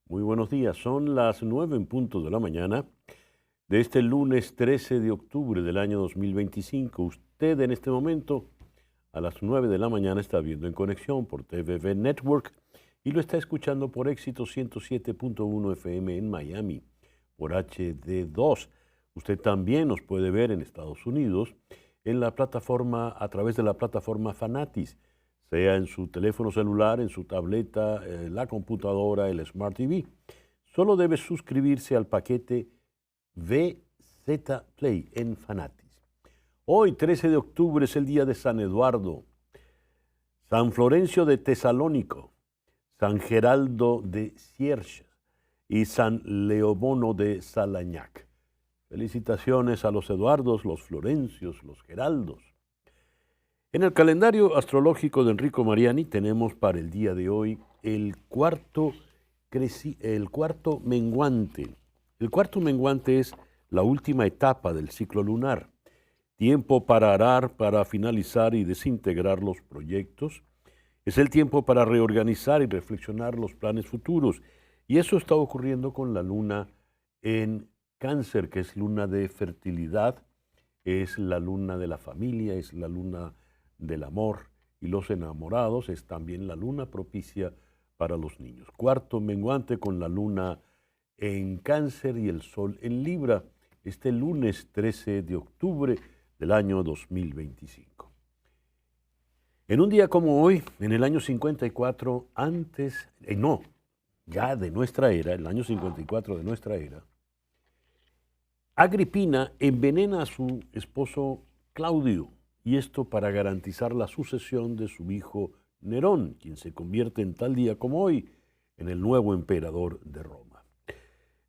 Muy buenos días, son las 9 en punto de la mañana de este lunes 13 de octubre del año 2025. Usted en este momento a las 9 de la mañana está viendo En Conexión por TVV Network y lo está escuchando por Éxito 107.1 FM en Miami, por HD2. Usted también nos puede ver en Estados Unidos en la plataforma, a través de la plataforma Fanatis, sea en su teléfono celular, en su tableta, la computadora, el Smart TV. Solo debe suscribirse al paquete VZ Play en Fanatis. Hoy, 13 de octubre, es el día de San Eduardo, San Florencio de Tesalónico, San Geraldo de Sierra y San Leobono de Salañac. Felicitaciones a los Eduardos, los Florencios, los Geraldos. En el calendario astrológico de Enrico Mariani tenemos para el día de hoy el cuarto menguante. El cuarto menguante es la última etapa del ciclo lunar. Tiempo para arar, para finalizar y desintegrar los proyectos. Es el tiempo para reorganizar y reflexionar los planes futuros. Y eso está ocurriendo con la luna en Cáncer, que es luna de fertilidad, es la luna de la familia, es la luna del amor y los enamorados, es también la luna propicia para los niños. Cuarto menguante con la luna en Cáncer y el sol en Libra, este lunes 13 de octubre del año 2025. En un día como hoy, en el año 54, ya de nuestra era, el año 54 de nuestra era, Agripina envenena a su esposo Claudio, y esto para garantizar la sucesión de su hijo Nerón, quien se convierte en tal día como hoy en el nuevo emperador de Roma.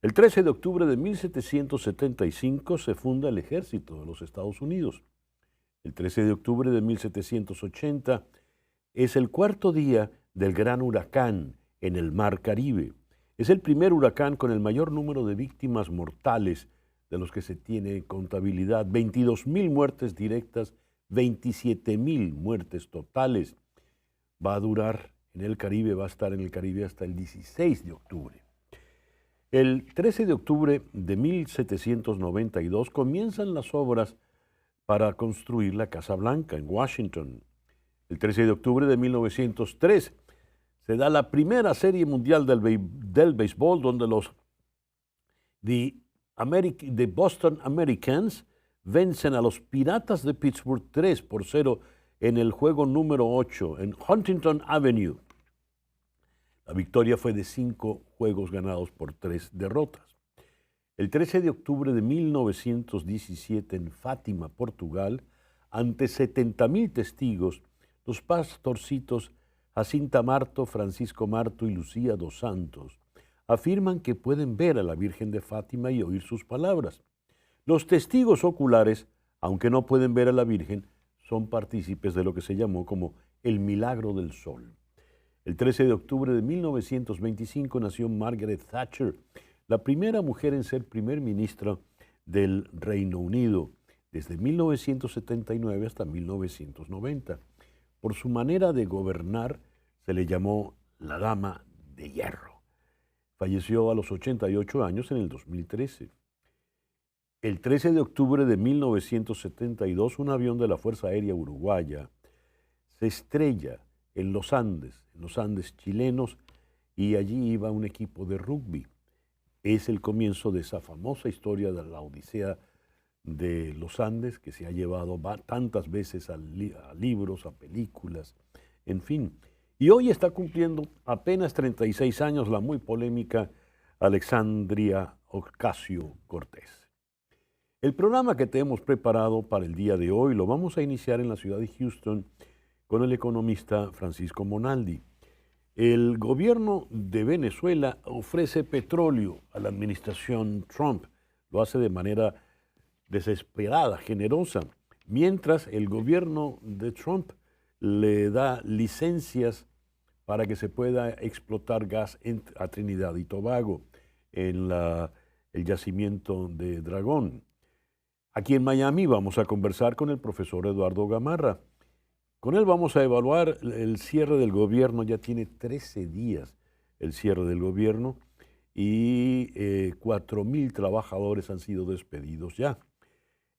El 13 de octubre de 1775 se funda el ejército de los Estados Unidos. El 13 de octubre de 1780 es el cuarto día del gran huracán en el Mar Caribe. Es el primer huracán con el mayor número de víctimas mortales de los que se tiene contabilidad, 22,000 muertes directas, 27,000 muertes totales. Va a durar en el Caribe, va a estar en el Caribe hasta el 16 de octubre. El 13 de octubre de 1792 comienzan las obras para construir la Casa Blanca en Washington. El 13 de octubre de 1903 se da la primera serie mundial del béisbol donde los The Boston Americans vencen a los Piratas de Pittsburgh 3-0 en el juego número 8 en Huntington Avenue. La victoria fue de 5 juegos ganados por 3 derrotas. El 13 de octubre de 1917 en Fátima, Portugal, ante 70,000 testigos, los pastorcitos Jacinta Marto, Francisco Marto y Lucía dos Santos afirman que pueden ver a la Virgen de Fátima y oír sus palabras. Los testigos oculares, aunque no pueden ver a la Virgen, son partícipes de lo que se llamó como el milagro del sol. El 13 de octubre de 1925 nació Margaret Thatcher, la primera mujer en ser primer ministra del Reino Unido, desde 1979 hasta 1990. Por su manera de gobernar, se le llamó la Dama de Hierro. Falleció a los 88 años en el 2013. El 13 de octubre de 1972, un avión de la Fuerza Aérea Uruguaya se estrella en los Andes chilenos, y allí iba un equipo de rugby. Es el comienzo de esa famosa historia de la Odisea de los Andes, que se ha llevado tantas veces a libros, a películas, en fin. Y hoy está cumpliendo apenas 36 años la muy polémica Alexandria Ocasio-Cortez. El programa que te hemos preparado para el día de hoy lo vamos a iniciar en la ciudad de Houston con el economista Francisco Monaldi. El gobierno de Venezuela ofrece petróleo a la administración Trump. Lo hace de manera desesperada, generosa, mientras el gobierno de Trump le da licencias para que se pueda explotar gas a Trinidad y Tobago en el yacimiento de Dragón. Aquí en Miami vamos a conversar con el profesor Eduardo Gamarra. Con él vamos a evaluar el cierre del gobierno. Ya tiene 13 días el cierre del gobierno y 4,000 trabajadores han sido despedidos ya.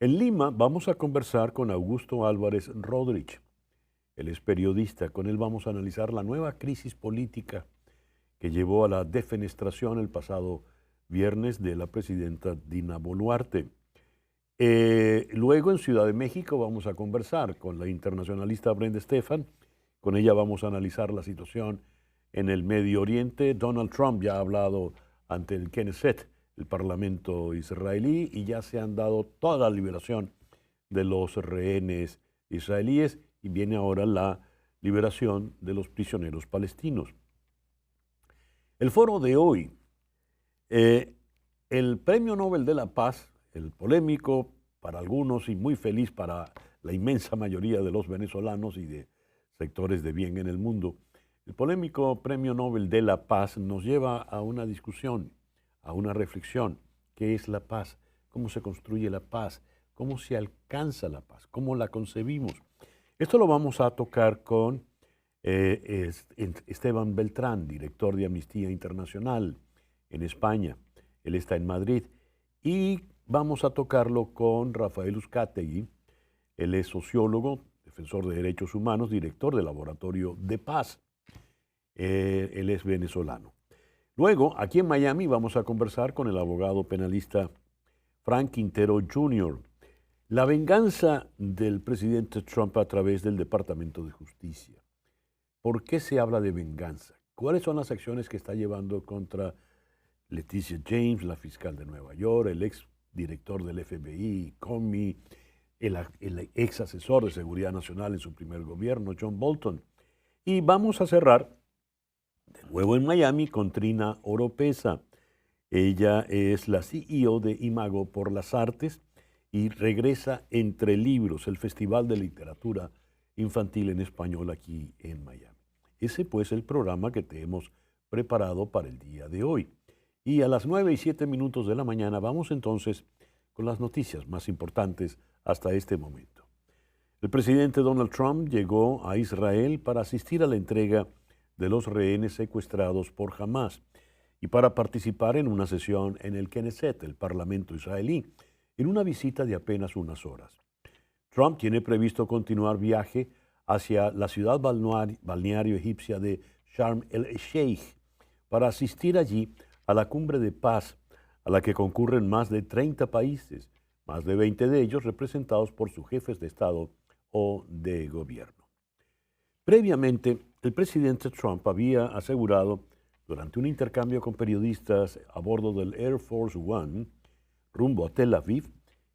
En Lima vamos a conversar con Augusto Álvarez Rodríguez. Él es periodista. Con él vamos a analizar la nueva crisis política que llevó a la defenestración el pasado viernes de la presidenta Dina Boluarte. Luego en Ciudad de México vamos a conversar con la internacionalista Brenda Stefan. Con ella vamos a analizar la situación en el Medio Oriente. Donald Trump ya ha hablado ante el Knesset, el Parlamento israelí, y ya se han dado toda la liberación de los rehenes israelíes y viene ahora la liberación de los prisioneros palestinos. El foro de hoy, el Premio Nobel de la Paz, el polémico para algunos y muy feliz para la inmensa mayoría de los venezolanos y de sectores de bien en el mundo, el polémico Premio Nobel de la Paz nos lleva a una discusión, a una reflexión. ¿Qué es la paz? ¿Cómo se construye la paz? ¿Cómo se alcanza la paz? ¿Cómo la concebimos? Esto lo vamos a tocar con Esteban Beltrán, director de Amnistía Internacional en España. Él está en Madrid. Y vamos a tocarlo con Rafael Uzcategui. Él es sociólogo, defensor de derechos humanos, director del Laboratorio de Paz. Él es venezolano. Luego, aquí en Miami, vamos a conversar con el abogado penalista Frank Quintero Jr. La venganza del presidente Trump a través del Departamento de Justicia. ¿Por qué se habla de venganza? ¿Cuáles son las acciones que está llevando contra Leticia James, la fiscal de Nueva York, el ex director del FBI, Comey, el ex asesor de Seguridad Nacional en su primer gobierno, John Bolton? Y vamos a cerrar de nuevo en Miami con Trina Oropesa. Ella es la CEO de Imago por las Artes y regresa Entre Libros, el Festival de Literatura Infantil en Español aquí en Miami. Ese pues es el programa que te hemos preparado para el día de hoy. Y a las 9:07 de la mañana vamos entonces con las noticias más importantes hasta este momento. El presidente Donald Trump llegó a Israel para asistir a la entrega de los rehenes secuestrados por Hamás y para participar en una sesión en el Knesset, el Parlamento israelí, en una visita de apenas unas horas. Trump tiene previsto continuar viaje hacia la ciudad balneario egipcia de Sharm el-Sheikh para asistir allí a la cumbre de paz a la que concurren más de 30 países, más de 20 de ellos representados por sus jefes de Estado o de gobierno. Previamente, el presidente Trump había asegurado durante un intercambio con periodistas a bordo del Air Force One rumbo a Tel Aviv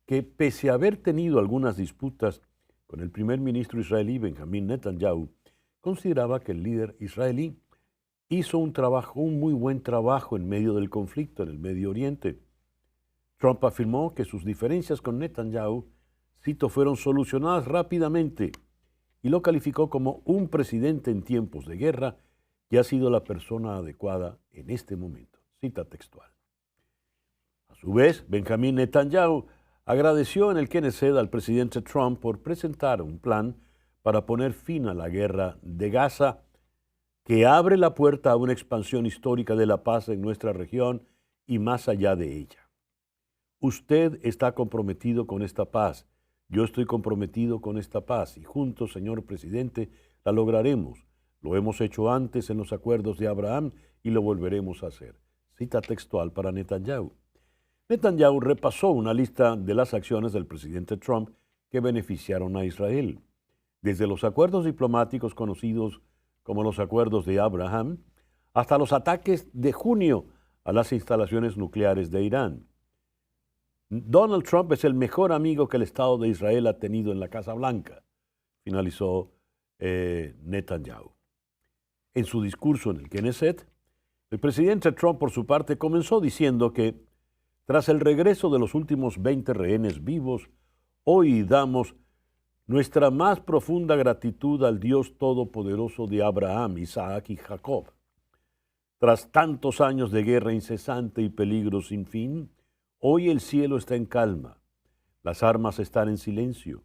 que pese a haber tenido algunas disputas con el primer ministro israelí Benjamín Netanyahu, consideraba que el líder israelí hizo un muy buen trabajo en medio del conflicto en el Medio Oriente. Trump afirmó que sus diferencias con Netanyahu, cito, fueron solucionadas rápidamente y lo calificó como un presidente en tiempos de guerra que ha sido la persona adecuada en este momento. Cita textual. A su vez, Benjamín Netanyahu agradeció en el Knesset al presidente Trump por presentar un plan para poner fin a la guerra de Gaza que abre la puerta a una expansión histórica de la paz en nuestra región y más allá de ella. Usted está comprometido con esta paz, yo estoy comprometido con esta paz y juntos, señor presidente, la lograremos. Lo hemos hecho antes en los acuerdos de Abraham y lo volveremos a hacer. Cita textual para Netanyahu. Netanyahu repasó una lista de las acciones del presidente Trump que beneficiaron a Israel, desde los acuerdos diplomáticos conocidos como los acuerdos de Abraham, hasta los ataques de junio a las instalaciones nucleares de Irán. Donald Trump es el mejor amigo que el Estado de Israel ha tenido en la Casa Blanca, finalizó Netanyahu. En su discurso en el Knesset, el presidente Trump, por su parte, comenzó diciendo que, tras el regreso de los últimos 20 rehenes vivos, hoy damos nuestra más profunda gratitud al Dios Todopoderoso de Abraham, Isaac y Jacob. Tras tantos años de guerra incesante y peligro sin fin, hoy el cielo está en calma, las armas están en silencio,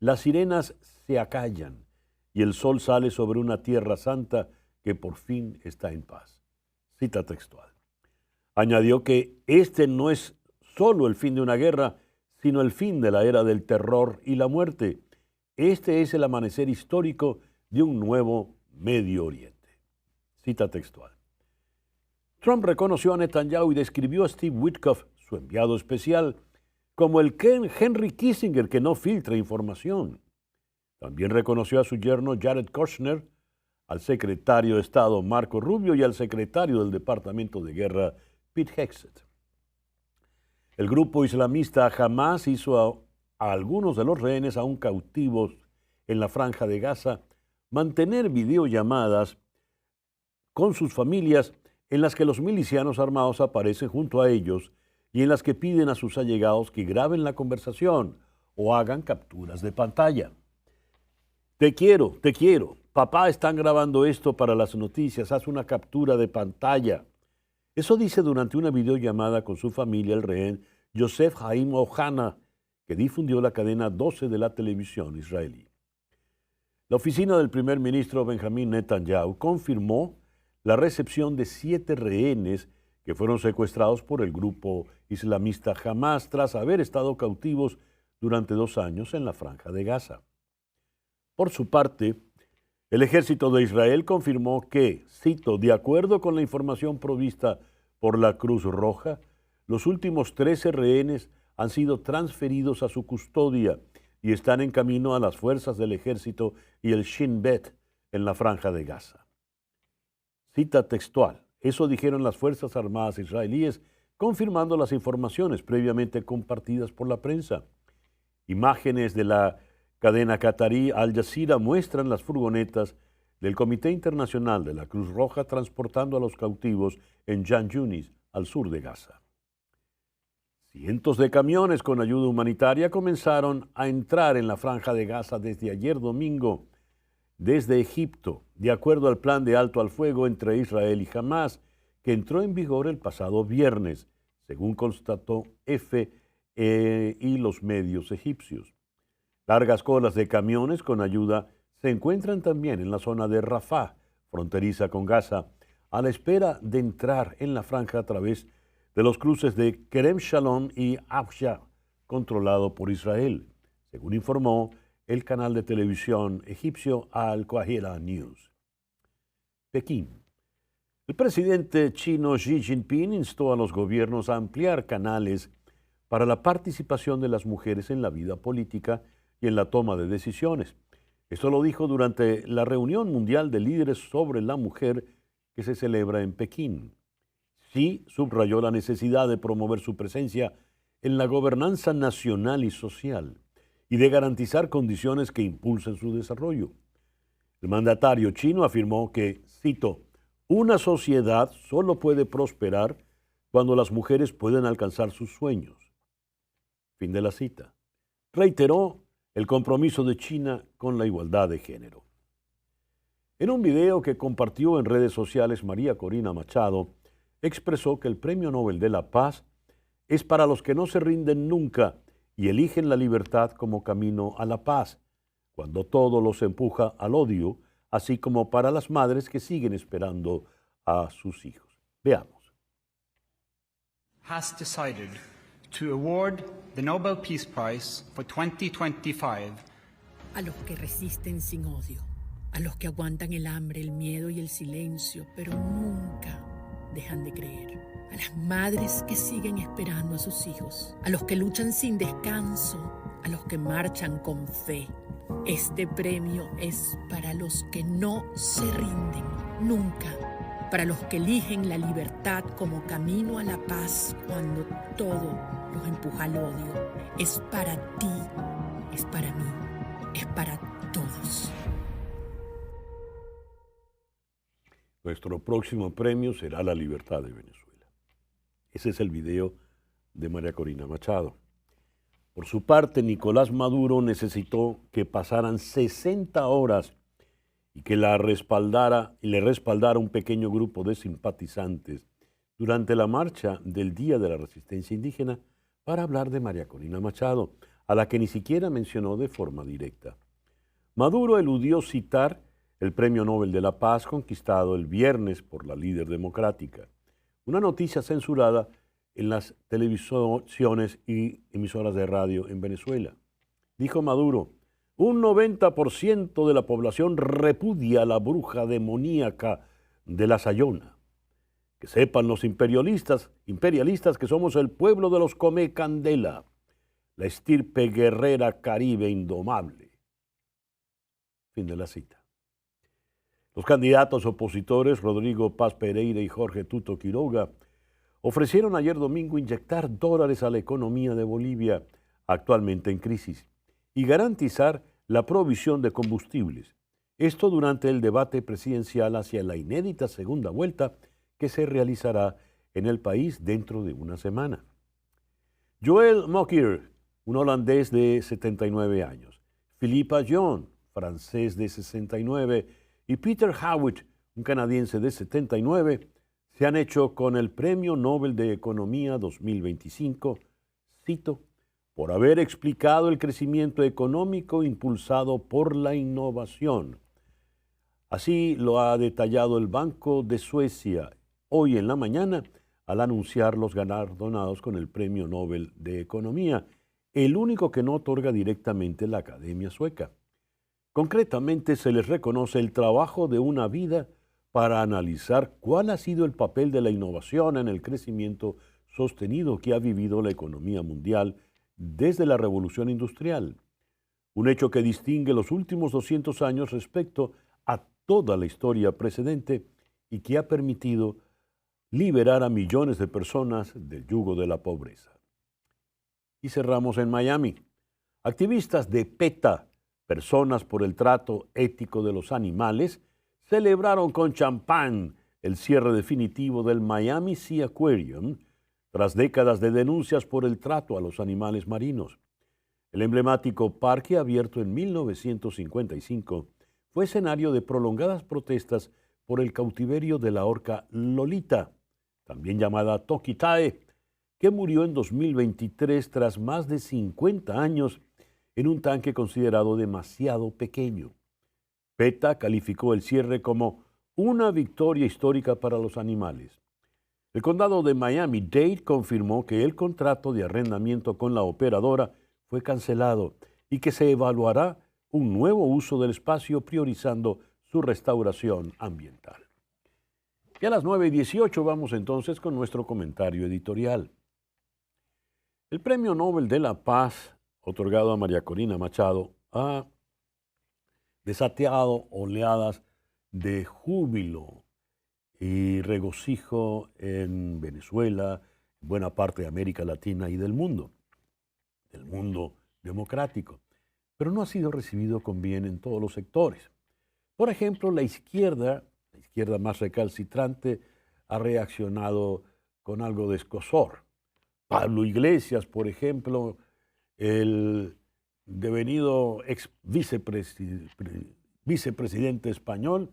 las sirenas se acallan y el sol sale sobre una tierra santa que por fin está en paz. Cita textual. Añadió que este no es solo el fin de una guerra, sino el fin de la era del terror y la muerte. Este es el amanecer histórico de un nuevo Medio Oriente. Cita textual. Trump reconoció a Netanyahu y describió a Steve Witkoff, su enviado especial, como el Henry Kissinger que no filtra información. También reconoció a su yerno Jared Kushner, al secretario de Estado Marco Rubio y al secretario del Departamento de Guerra Pete Hegseth. El grupo islamista Hamas hizo a algunos de los rehenes aún cautivos en la Franja de Gaza mantener videollamadas con sus familias en las que los milicianos armados aparecen junto a ellos y en las que piden a sus allegados que graben la conversación o hagan capturas de pantalla. Te quiero, papá, están grabando esto para las noticias, haz una captura de pantalla. Eso dice durante una videollamada con su familia el rehén Yosef Haim Ohana, que difundió la cadena 12 de la televisión israelí. La oficina del primer ministro Benjamín Netanyahu confirmó la recepción de 7 rehenes que fueron secuestrados por el grupo islamista Hamas tras haber estado cautivos durante 2 años en la Franja de Gaza. Por su parte, el ejército de Israel confirmó que, cito, de acuerdo con la información provista por la Cruz Roja, los últimos 13 rehenes han sido transferidos a su custodia y están en camino a las fuerzas del ejército y el Shin Bet en la Franja de Gaza. Cita textual. Eso dijeron las Fuerzas Armadas israelíes, confirmando las informaciones previamente compartidas por la prensa. Imágenes de la cadena qatarí Al Jazeera muestran las furgonetas del Comité Internacional de la Cruz Roja transportando a los cautivos en Jan Yunis, al sur de Gaza. Cientos de camiones con ayuda humanitaria comenzaron a entrar en la Franja de Gaza desde ayer domingo, desde Egipto, de acuerdo al plan de alto al fuego entre Israel y Hamas, que entró en vigor el pasado viernes, según constató EFE y los medios egipcios. Largas colas de camiones con ayuda se encuentran también en la zona de Rafah, fronteriza con Gaza, a la espera de entrar en la franja a través de los cruces de Kerem Shalom y Afsha, controlado por Israel, según informó el canal de televisión egipcio Al Qahira News. Pekín. El presidente chino Xi Jinping instó a los gobiernos a ampliar canales para la participación de las mujeres en la vida política y en la toma de decisiones. Esto lo dijo durante la reunión mundial de líderes sobre la mujer que se celebra en Pekín. Xi subrayó la necesidad de promover su presencia en la gobernanza nacional y social y de garantizar condiciones que impulsen su desarrollo. El mandatario chino afirmó que, cito, una sociedad solo puede prosperar cuando las mujeres pueden alcanzar sus sueños. Fin de la cita. Reiteró el compromiso de China con la igualdad de género. En un video que compartió en redes sociales, María Corina Machado expresó que el Premio Nobel de la Paz es para los que no se rinden nunca y eligen la libertad como camino a la paz, cuando todo los empuja al odio, así como para las madres que siguen esperando a sus hijos. Veamos. Has decided to award the Nobel Peace Prize for 2025 a los que resisten sin odio, a los que aguantan el hambre, el miedo y el silencio, pero nunca dejan de creer, a las madres que siguen esperando a sus hijos, a los que luchan sin descanso, a los que marchan con fe, Este premio es para los que no se rinden nunca, para los que eligen la libertad como camino a la paz cuando todo los empuja al odio. Es para ti, es para mí, es para todos. Nuestro próximo premio será la libertad de Venezuela. Ese es el video de María Corina Machado. Por su parte, Nicolás Maduro necesitó que pasaran 60 horas y que le respaldara un pequeño grupo de simpatizantes durante la marcha del Día de la Resistencia Indígena para hablar de María Corina Machado, a la que ni siquiera mencionó de forma directa. Maduro eludió citar el Premio Nobel de la Paz conquistado el viernes por la líder democrática, una noticia censurada en las televisiones y emisoras de radio en Venezuela. Dijo Maduro: un 90% de la población repudia a la bruja demoníaca de la Sayona. Que sepan los imperialistas que somos el pueblo de los Come Candela, la estirpe guerrera caribe indomable. Fin de la cita. Los candidatos opositores, Rodrigo Paz Pereira y Jorge Tuto Quiroga, ofrecieron ayer domingo inyectar dólares a la economía de Bolivia, actualmente en crisis, y garantizar la provisión de combustibles. Esto durante el debate presidencial hacia la inédita segunda vuelta que se realizará en el país dentro de una semana. Joël Mokyr, un holandés de 79 años, Philippa John, francés de 69, y Peter Howitt, un canadiense de 79, se han hecho con el Premio Nobel de Economía 2025, cito, por haber explicado el crecimiento económico impulsado por la innovación. Así lo ha detallado el Banco de Suecia hoy en la mañana al anunciar los galardonados con el Premio Nobel de Economía, el único que no otorga directamente la Academia Sueca. Concretamente, se les reconoce el trabajo de una vida para analizar cuál ha sido el papel de la innovación en el crecimiento sostenido que ha vivido la economía mundial desde la Revolución Industrial, un hecho que distingue los últimos 200 años respecto a toda la historia precedente y que ha permitido liberar a millones de personas del yugo de la pobreza. Y cerramos en Miami. Activistas de PETA, Personas por el Trato Ético de los Animales, celebraron con champán el cierre definitivo del Miami Sea Aquarium tras décadas de denuncias por el trato a los animales marinos. El emblemático parque, abierto en 1955, fue escenario de prolongadas protestas por el cautiverio de la orca Lolita, también llamada Tokitae, que murió en 2023 tras más de 50 años en un tanque considerado demasiado pequeño. PETA calificó el cierre como una victoria histórica para los animales. El condado de Miami-Dade confirmó que el contrato de arrendamiento con la operadora fue cancelado y que se evaluará un nuevo uso del espacio priorizando su restauración ambiental. Y a las 9:18 vamos entonces con nuestro comentario editorial. El Premio Nobel de la Paz, otorgado a María Corina Machado, ha desateado oleadas de júbilo y regocijo en Venezuela, en buena parte de América Latina y del mundo democrático, pero no ha sido recibido con bien en todos los sectores. Por ejemplo, la izquierda más recalcitrante, ha reaccionado con algo de escozor. Pablo Iglesias, por ejemplo, el devenido ex vicepresidente español,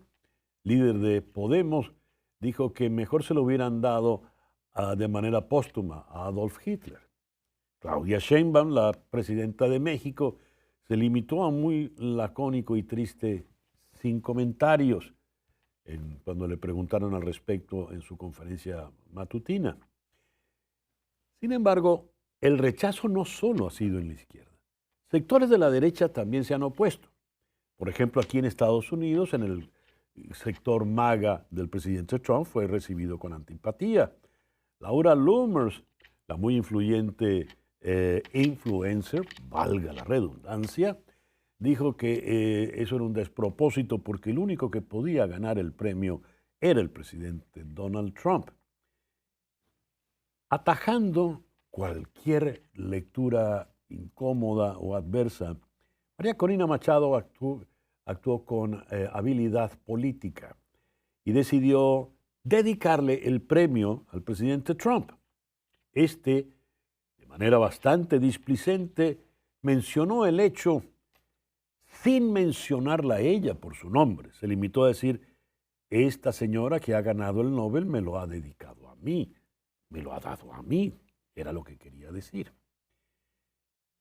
líder de Podemos, dijo que mejor se lo hubieran dado de manera póstuma a Adolf Hitler. Claudia Sheinbaum, la presidenta de México, se limitó a muy lacónico y triste, sin comentarios, cuando le preguntaron al respecto en su conferencia matutina. Sin embargo, el rechazo no solo ha sido en la izquierda. Sectores de la derecha también se han opuesto. Por ejemplo, aquí en Estados Unidos, en el sector MAGA del presidente Trump, fue recibido con antipatía. Laura Loomer, la muy influyente influencer, valga la redundancia, dijo que eso era un despropósito porque el único que podía ganar el premio era el presidente Donald Trump, atajando cualquier lectura incómoda o adversa. María Corina Machado actuó con habilidad política y decidió dedicarle el premio al presidente Trump. De manera bastante displicente, mencionó el hecho sin mencionarla a ella por su nombre. Se limitó a decir, esta señora que ha ganado el Nobel me lo ha dedicado a mí, me lo ha dado a mí, era lo que quería decir.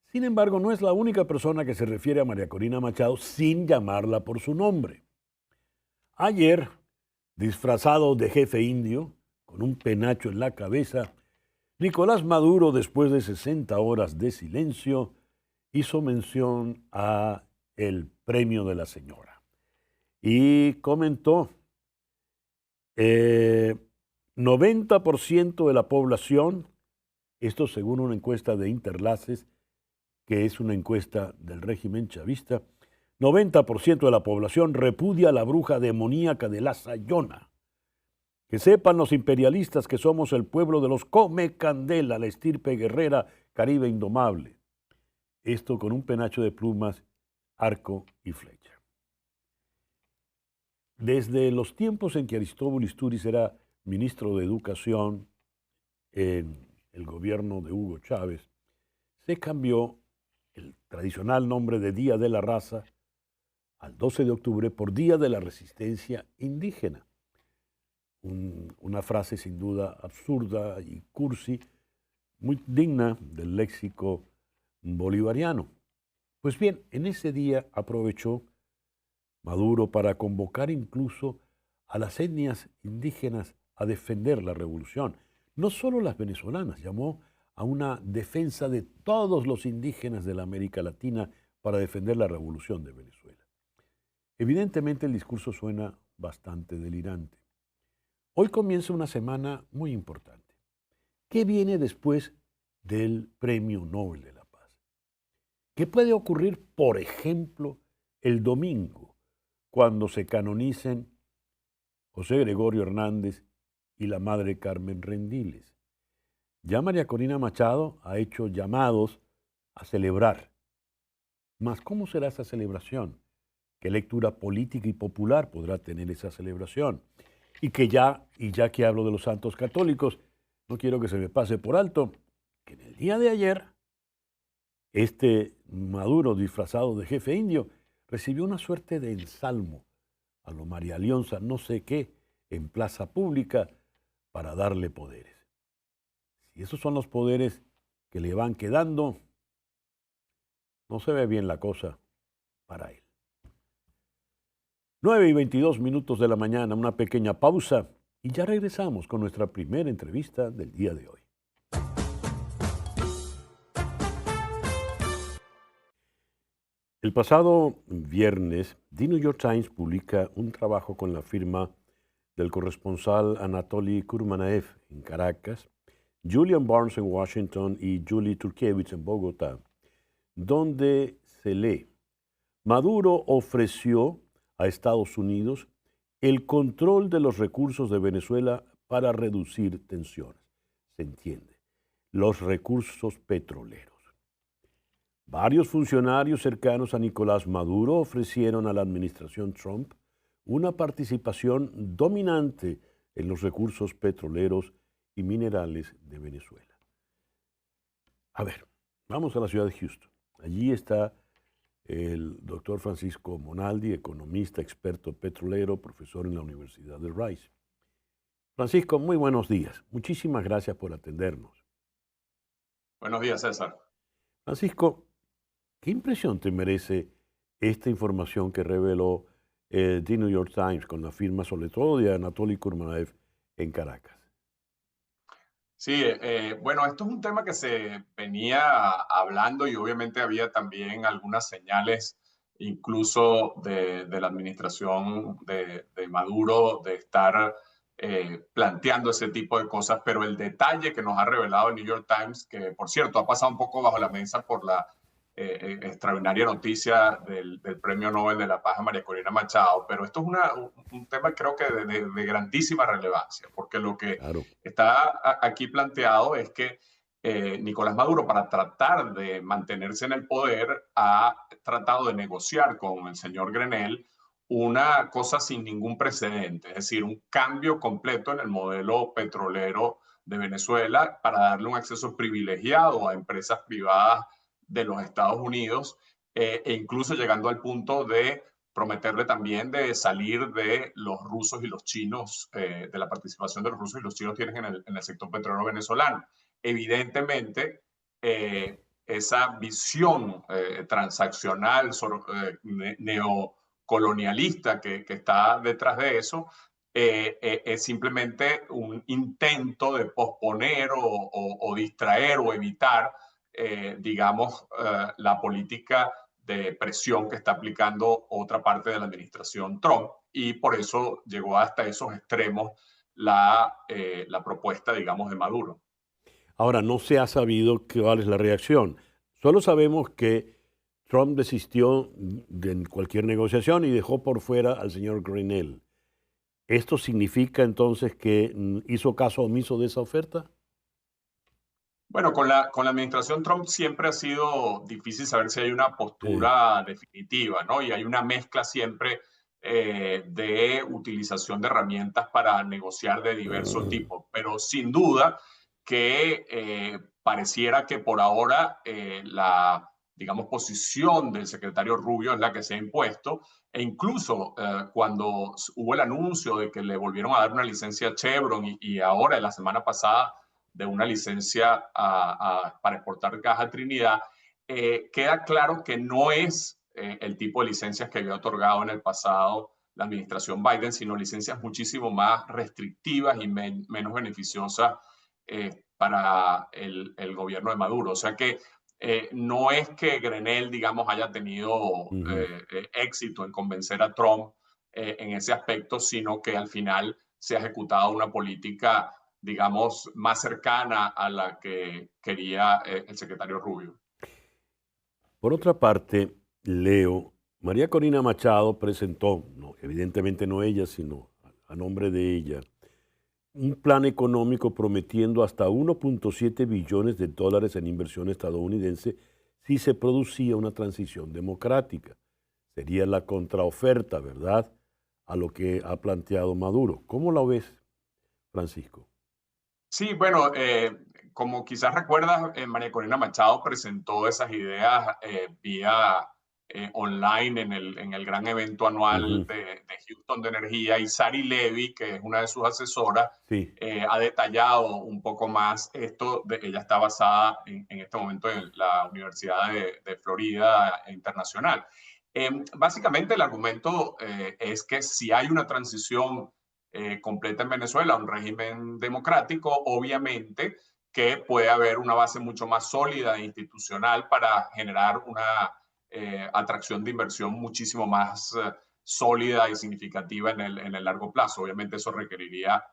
Sin embargo, no es la única persona que se refiere a María Corina Machado sin llamarla por su nombre. Ayer, disfrazado de jefe indio, con un penacho en la cabeza, Nicolás Maduro, después de 60 horas de silencio, hizo mención a el premio de la señora y comentó, 90% de la población, esto según una encuesta de Interlaces, que es una encuesta del régimen chavista, 90% de la población repudia a la bruja demoníaca de la Sayona. Que sepan los imperialistas que somos el pueblo de los come candela, la estirpe guerrera caribe indomable. Esto con un penacho de plumas, arco y flecha. Desde los tiempos en que Aristóbulo Istúriz era ministro de Educación en el gobierno de Hugo Chávez, se cambió el tradicional nombre de Día de la Raza al 12 de octubre por Día de la Resistencia Indígena. Una frase sin duda absurda y cursi, muy digna del léxico bolivariano. Pues bien, en ese día aprovechó Maduro para convocar incluso a las etnias indígenas a defender la revolución. No solo las venezolanas, llamó a una defensa de todos los indígenas de la América Latina para defender la revolución de Venezuela. Evidentemente el discurso suena bastante delirante. Hoy comienza una semana muy importante. ¿Qué viene después del Premio Nobel de la Paz? ¿Qué puede ocurrir, por ejemplo, el domingo, cuando se canonicen José Gregorio Hernández y la madre Carmen Rendiles? Ya María Corina Machado ha hecho llamados a celebrar. Mas, ¿cómo será esa celebración? ¿Qué lectura política y popular podrá tener esa celebración? Y ya que hablo de los santos católicos, no quiero que se me pase por alto que en el día de ayer, Maduro disfrazado de jefe indio recibió una suerte de ensalmo a lo María Leonza, no sé qué, en plaza pública para darle poderes. Si esos son los poderes que le van quedando, no se ve bien la cosa para él. 9:22 de la mañana, una pequeña pausa y ya regresamos con nuestra primera entrevista del día de hoy. El pasado viernes, The New York Times publica un trabajo con la firma del corresponsal Anatoly Kurmanaev en Caracas, Julian Barnes en Washington y Julie Turkiewicz en Bogotá, donde se lee: Maduro ofreció a Estados Unidos el control de los recursos de Venezuela para reducir tensiones. Se entiende, los recursos petroleros. Varios funcionarios cercanos a Nicolás Maduro ofrecieron a la administración Trump una participación dominante en los recursos petroleros y minerales de Venezuela. A ver, vamos a la ciudad de Houston. Allí está el doctor Francisco Monaldi, economista, experto petrolero, profesor en la Universidad de Rice. Francisco, muy buenos días. Muchísimas gracias por atendernos. Buenos días, César. Francisco, ¿qué impresión te merece esta información que reveló The New York Times con la firma sobre todo de Anatoly Kurmanaev en Caracas? Sí, bueno, esto es un tema que se venía hablando y obviamente había también algunas señales, incluso de la administración de Maduro, de estar planteando ese tipo de cosas, pero el detalle que nos ha revelado el New York Times, que por cierto ha pasado un poco bajo la mesa por la extraordinaria noticia del Premio Nobel de la Paz a María Corina Machado, pero esto es un tema creo que de grandísima relevancia, porque lo que Claro. está aquí planteado es que Nicolás Maduro, para tratar de mantenerse en el poder, ha tratado de negociar con el señor Grenell una cosa sin ningún precedente, es decir, un cambio completo en el modelo petrolero de Venezuela para darle un acceso privilegiado a empresas privadas de los Estados Unidos, e incluso llegando al punto de prometerle también de salir de los rusos y los chinos, de la participación de los rusos y los chinos tienen en el sector petrolero venezolano. Evidentemente, esa visión transaccional, neocolonialista que está detrás de eso, es simplemente un intento de posponer o distraer o evitar, digamos, la política de presión que está aplicando otra parte de la administración Trump, y por eso llegó hasta esos extremos la propuesta, digamos, de Maduro. Ahora, no se ha sabido cuál es la reacción. Solo sabemos que Trump desistió de cualquier negociación y dejó por fuera al señor Grenell. ¿Esto significa entonces que hizo caso omiso de esa oferta? Bueno, con la administración Trump siempre ha sido difícil saber si hay una postura definitiva, ¿no? Y hay una mezcla siempre de utilización de herramientas para negociar de diversos tipos. Pero sin duda que pareciera que por ahora la, digamos, posición del secretario Rubio es la que se ha impuesto. E incluso cuando hubo el anuncio de que le volvieron a dar una licencia a Chevron y ahora, la semana pasada, de una licencia para exportar gas a Trinidad, queda claro que no es el tipo de licencias que había otorgado en el pasado la administración Biden, sino licencias muchísimo más restrictivas y menos beneficiosas para el gobierno de Maduro. O sea que no es que Grenell, digamos, haya tenido éxito en convencer a Trump en ese aspecto, sino que al final se ha ejecutado una política, digamos, más cercana a la que quería el secretario Rubio. Por otra parte, leo, María Corina Machado presentó, no, evidentemente no ella, sino a nombre de ella, un plan económico prometiendo hasta 1.7 billones de dólares en inversión estadounidense si se producía una transición democrática. Sería la contraoferta, ¿verdad?, a lo que ha planteado Maduro. ¿Cómo lo ves, Francisco? Sí, bueno, como quizás recuerdas, María Corina Machado presentó esas ideas vía online en el gran evento anual de Houston de Energía, y Sari Levy, que es una de sus asesoras, Sí. ha detallado un poco más esto. Ella está basada en este momento en la Universidad de Florida Internacional. Básicamente el argumento es que si hay una transición completa en Venezuela, un régimen democrático, obviamente que puede haber una base mucho más sólida e institucional para generar una atracción de inversión muchísimo más sólida y significativa en el largo plazo. Obviamente eso requeriría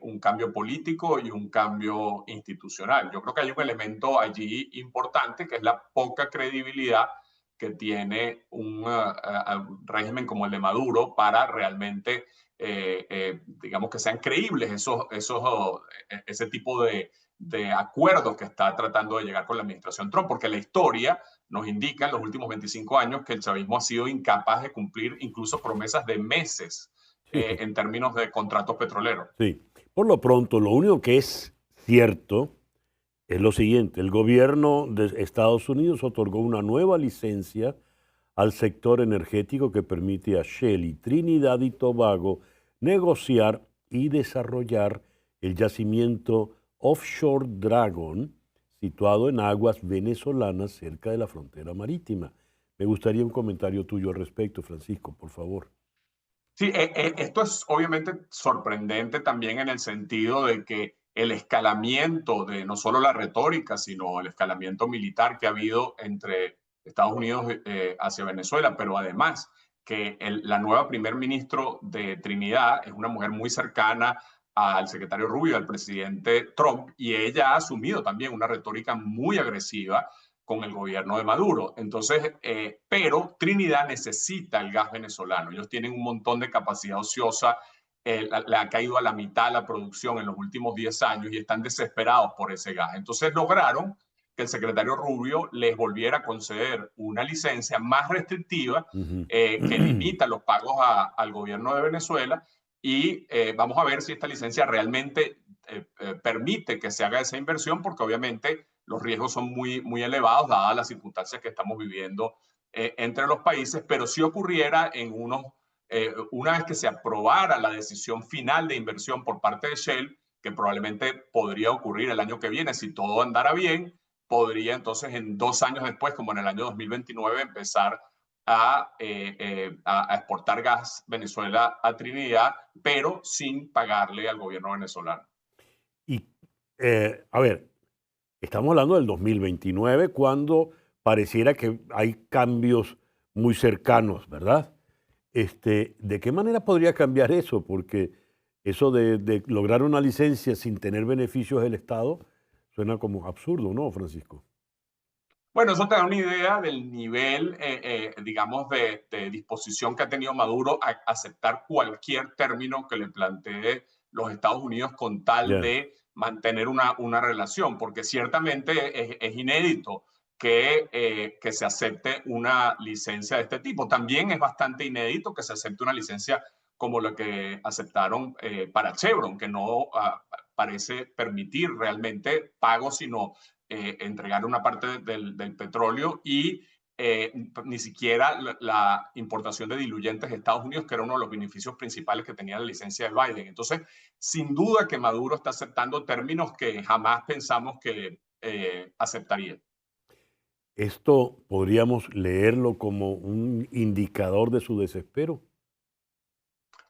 un cambio político y un cambio institucional. Yo creo que hay un elemento allí importante, que es la poca credibilidad que tiene un régimen como el de Maduro para realmente digamos, que sean creíbles ese tipo de acuerdos que está tratando de llegar con la administración Trump, porque la historia nos indica en los últimos 25 años que el chavismo ha sido incapaz de cumplir incluso promesas de meses en términos de contratos petroleros. Sí. Por lo pronto, lo único que es cierto es lo siguiente: el gobierno de Estados Unidos otorgó una nueva licencia al sector energético que permite a Shell y Trinidad y Tobago negociar y desarrollar el yacimiento offshore Dragon, situado en aguas venezolanas cerca de la frontera marítima. Me gustaría un comentario tuyo al respecto, Francisco, por favor. Sí, esto es obviamente sorprendente también en el sentido de que el escalamiento de no solo la retórica, sino el escalamiento militar que ha habido entre Estados Unidos hacia Venezuela, pero además que la nueva primer ministro de Trinidad es una mujer muy cercana al secretario Rubio, al presidente Trump, y ella ha asumido también una retórica muy agresiva con el gobierno de Maduro. Entonces, pero Trinidad necesita el gas venezolano. Ellos tienen un montón de capacidad ociosa, le ha caído a la mitad la producción en los últimos 10 años y están desesperados por ese gas. Entonces lograron que el secretario Rubio les volviera a conceder una licencia más restrictiva Ujú. que limita los pagos al gobierno de Venezuela y vamos a ver si esta licencia realmente permite que se haga esa inversión, porque obviamente los riesgos son muy, muy elevados dadas las circunstancias que estamos viviendo entre los países, pero si ocurriera una vez que se aprobara la decisión final de inversión por parte de Shell, que probablemente podría ocurrir el año que viene si todo andara bien, podría entonces en 2 años después, como en el año 2029, empezar a exportar gas Venezuela a Trinidad, pero sin pagarle al gobierno venezolano. Y, a ver, estamos hablando del 2029, cuando pareciera que hay cambios muy cercanos, ¿verdad? ¿De qué manera podría cambiar eso? Porque eso de lograr una licencia sin tener beneficios del Estado suena como absurdo, ¿no, Francisco? Bueno, eso te da una idea del nivel, digamos, de disposición que ha tenido Maduro a aceptar cualquier término que le plantee los Estados Unidos con tal Ya. de mantener una relación, porque ciertamente es inédito que se acepte una licencia de este tipo. También es bastante inédito que se acepte una licencia como la que aceptaron para Chevron, que no parece permitir realmente pagos, sino entregar una parte del petróleo y ni siquiera la importación de diluyentes de Estados Unidos, que era uno de los beneficios principales que tenía la licencia de Biden. Entonces, sin duda que Maduro está aceptando términos que jamás pensamos que aceptaría. ¿Esto podríamos leerlo como un indicador de su desespero?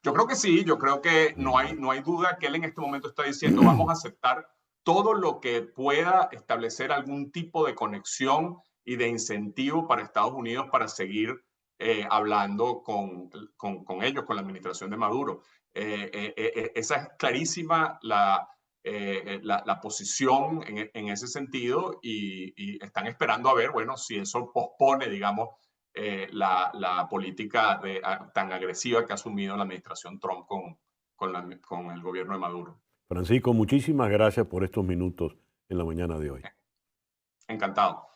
Yo creo que sí, yo creo que Ujú. no hay duda que él en este momento está diciendo vamos a aceptar todo lo que pueda establecer algún tipo de conexión y de incentivo para Estados Unidos para seguir hablando con ellos, con la administración de Maduro. Esa es clarísima la posición en ese sentido y están esperando a ver, bueno, si eso pospone, digamos, la política tan agresiva que ha asumido la administración Trump con el gobierno de Maduro. Francisco, muchísimas gracias por estos minutos en la mañana de hoy. Encantado.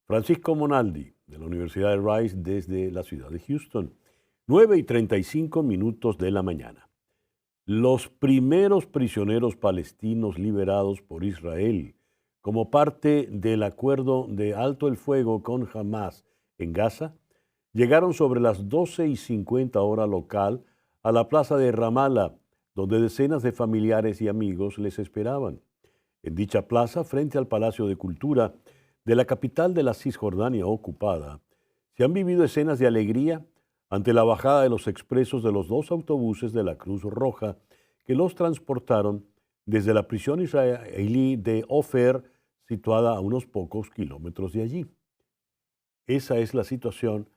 Francisco Monaldi, de la Universidad de Rice, desde la ciudad de Houston. 9:35 de la mañana. Los primeros prisioneros palestinos liberados por Israel como parte del acuerdo de alto el fuego con Hamas en Gaza llegaron sobre las 12:50 hora local a la plaza de Ramallah, donde decenas de familiares y amigos les esperaban. En dicha plaza, frente al Palacio de Cultura de la capital de la Cisjordania ocupada, se han vivido escenas de alegría ante la bajada de los expresos de los dos autobuses de la Cruz Roja que los transportaron desde la prisión israelí de Ofer, situada a unos pocos kilómetros de allí. Esa es la situación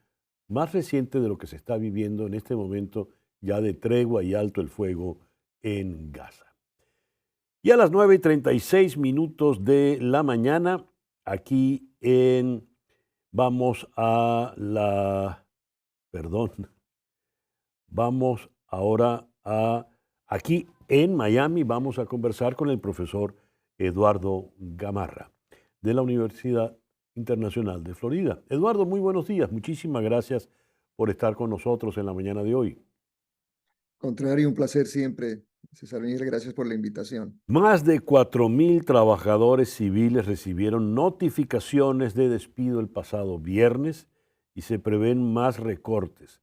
más reciente de lo que se está viviendo en este momento ya de tregua y alto el fuego en Gaza. Y a las 9:36 de la mañana, aquí vamos a perdón, vamos ahora aquí en Miami, vamos a conversar con el profesor Eduardo Gamarra, de la Universidad Internacional de Florida. Eduardo, muy buenos días. Muchísimas gracias por estar con nosotros en la mañana de hoy. Contrario, un placer siempre, César Miguel, gracias por la invitación. Más de 4,000 trabajadores civiles recibieron notificaciones de despido el pasado viernes y se prevén más recortes.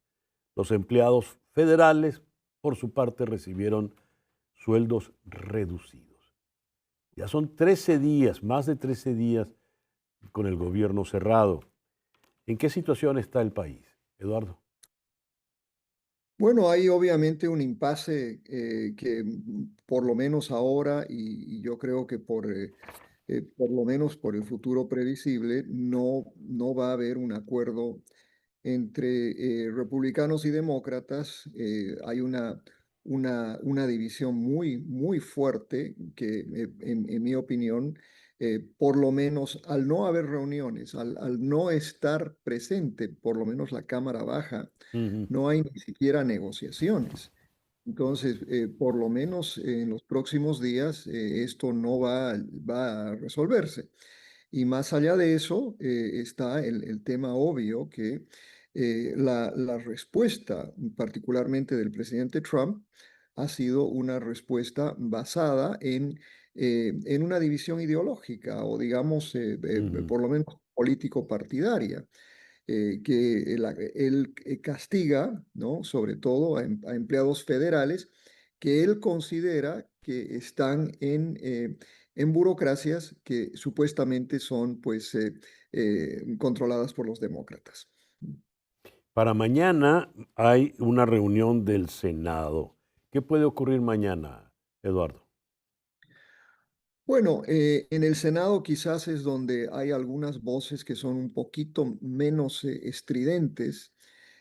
Los empleados federales, por su parte, recibieron sueldos reducidos. Ya son 13 días, más de 13 días con el gobierno cerrado. ¿En qué situación está el país, Eduardo? Bueno, hay obviamente un impasse que por lo menos ahora y yo creo que por lo menos por el futuro previsible no va a haber un acuerdo entre republicanos y demócratas. Hay una división muy fuerte que en mi opinión por lo menos al no haber reuniones, al no estar presente, por lo menos la Cámara Baja, Ujú. no hay ni siquiera negociaciones. Entonces, por lo menos en los próximos días, esto no va a resolverse. Y más allá de eso, está el tema obvio que la respuesta, particularmente del presidente Trump, ha sido una respuesta basada en una división ideológica o digamos, Ujú. por lo menos político-partidaria, que él castiga, ¿no? Sobre todo a empleados federales que él considera que están en burocracias que supuestamente son pues controladas por los demócratas. Para mañana hay una reunión del Senado. ¿Qué puede ocurrir mañana, Eduardo? Bueno, en el Senado quizás es donde hay algunas voces que son un poquito menos estridentes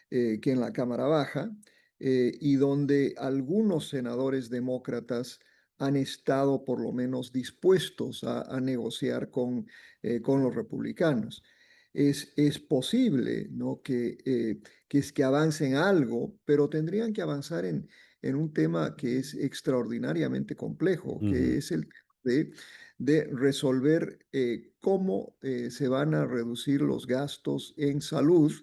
que en la Cámara Baja, y donde algunos senadores demócratas han estado por lo menos dispuestos a negociar con los republicanos. Es posible, ¿no? Que avancen algo, pero tendrían que avanzar en un tema que es extraordinariamente complejo, que Ujú. es el de, de resolver cómo se van a reducir los gastos en salud,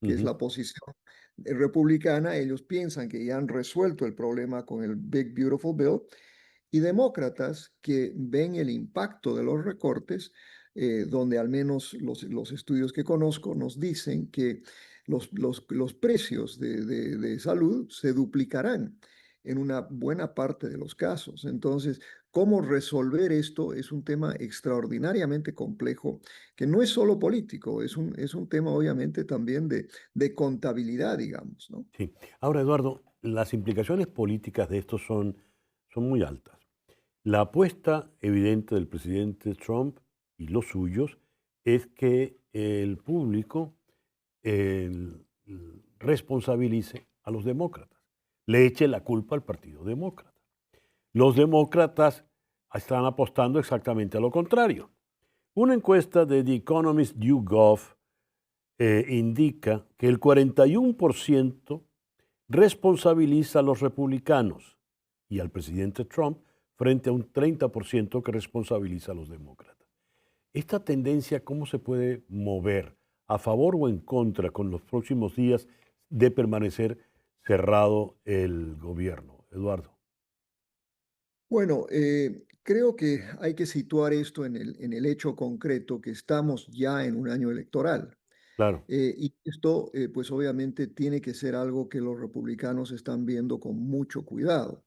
que es Ujú. la posición republicana. Ellos piensan que ya han resuelto el problema con el Big Beautiful Bill, y demócratas que ven el impacto de los recortes, donde al menos los estudios que conozco nos dicen que los precios de salud se duplicarán en una buena parte de los casos. Entonces, cómo resolver esto es un tema extraordinariamente complejo, que no es solo político, es un tema obviamente también de contabilidad, digamos, ¿no? Sí. Ahora, Eduardo, las implicaciones políticas de esto son muy altas. La apuesta evidente del presidente Trump y los suyos es que el público responsabilice a los demócratas, le eche la culpa al Partido Demócrata. Los demócratas están apostando exactamente a lo contrario. Una encuesta de The Economist YouGov indica que el 41% responsabiliza a los republicanos y al presidente Trump frente a un 30% que responsabiliza a los demócratas. ¿Esta tendencia cómo se puede mover a favor o en contra con los próximos días de permanecer cerrado el gobierno, Eduardo? Bueno, creo que hay que situar esto en el hecho concreto que estamos ya en un año electoral. Claro. Y esto, pues obviamente, tiene que ser algo que los republicanos están viendo con mucho cuidado.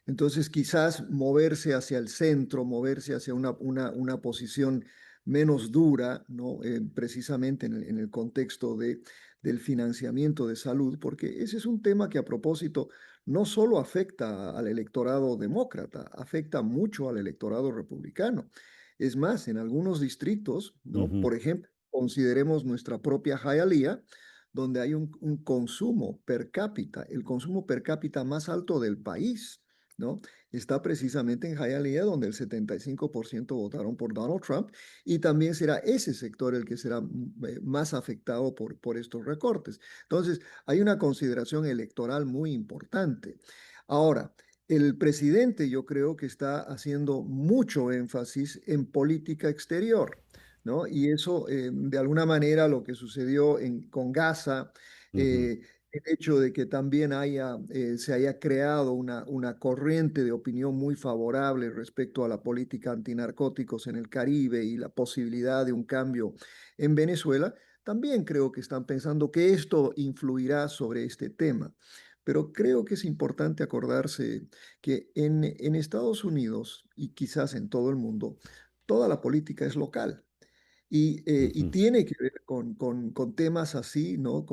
Entonces, quizás moverse hacia el centro, moverse hacia una posición menos dura, ¿no? Precisamente en el contexto del financiamiento de salud, porque ese es un tema que a propósito no solo afecta al electorado demócrata, afecta mucho al electorado republicano. Es más, en algunos distritos, ¿no? Ujú. Por ejemplo, consideremos nuestra propia Hialeah, donde hay un consumo per cápita, el consumo per cápita más alto del país, ¿no? Está precisamente en Hialeah, donde el 75% votaron por Donald Trump, y también será ese sector el que será más afectado por estos recortes. Entonces, hay una consideración electoral muy importante. Ahora, el presidente yo creo que está haciendo mucho énfasis en política exterior, ¿no? Y eso, de alguna manera, lo que sucedió con Gaza, Ujú. el hecho de que también se haya creado una corriente de opinión muy favorable respecto a la política antinarcóticos en el Caribe y la posibilidad de un cambio en Venezuela, también creo que están pensando que esto influirá sobre este tema. Pero creo que es importante acordarse que en Estados Unidos y quizás en todo el mundo, toda la política es local. Y Ujú. tiene que ver con temas así, ¿no?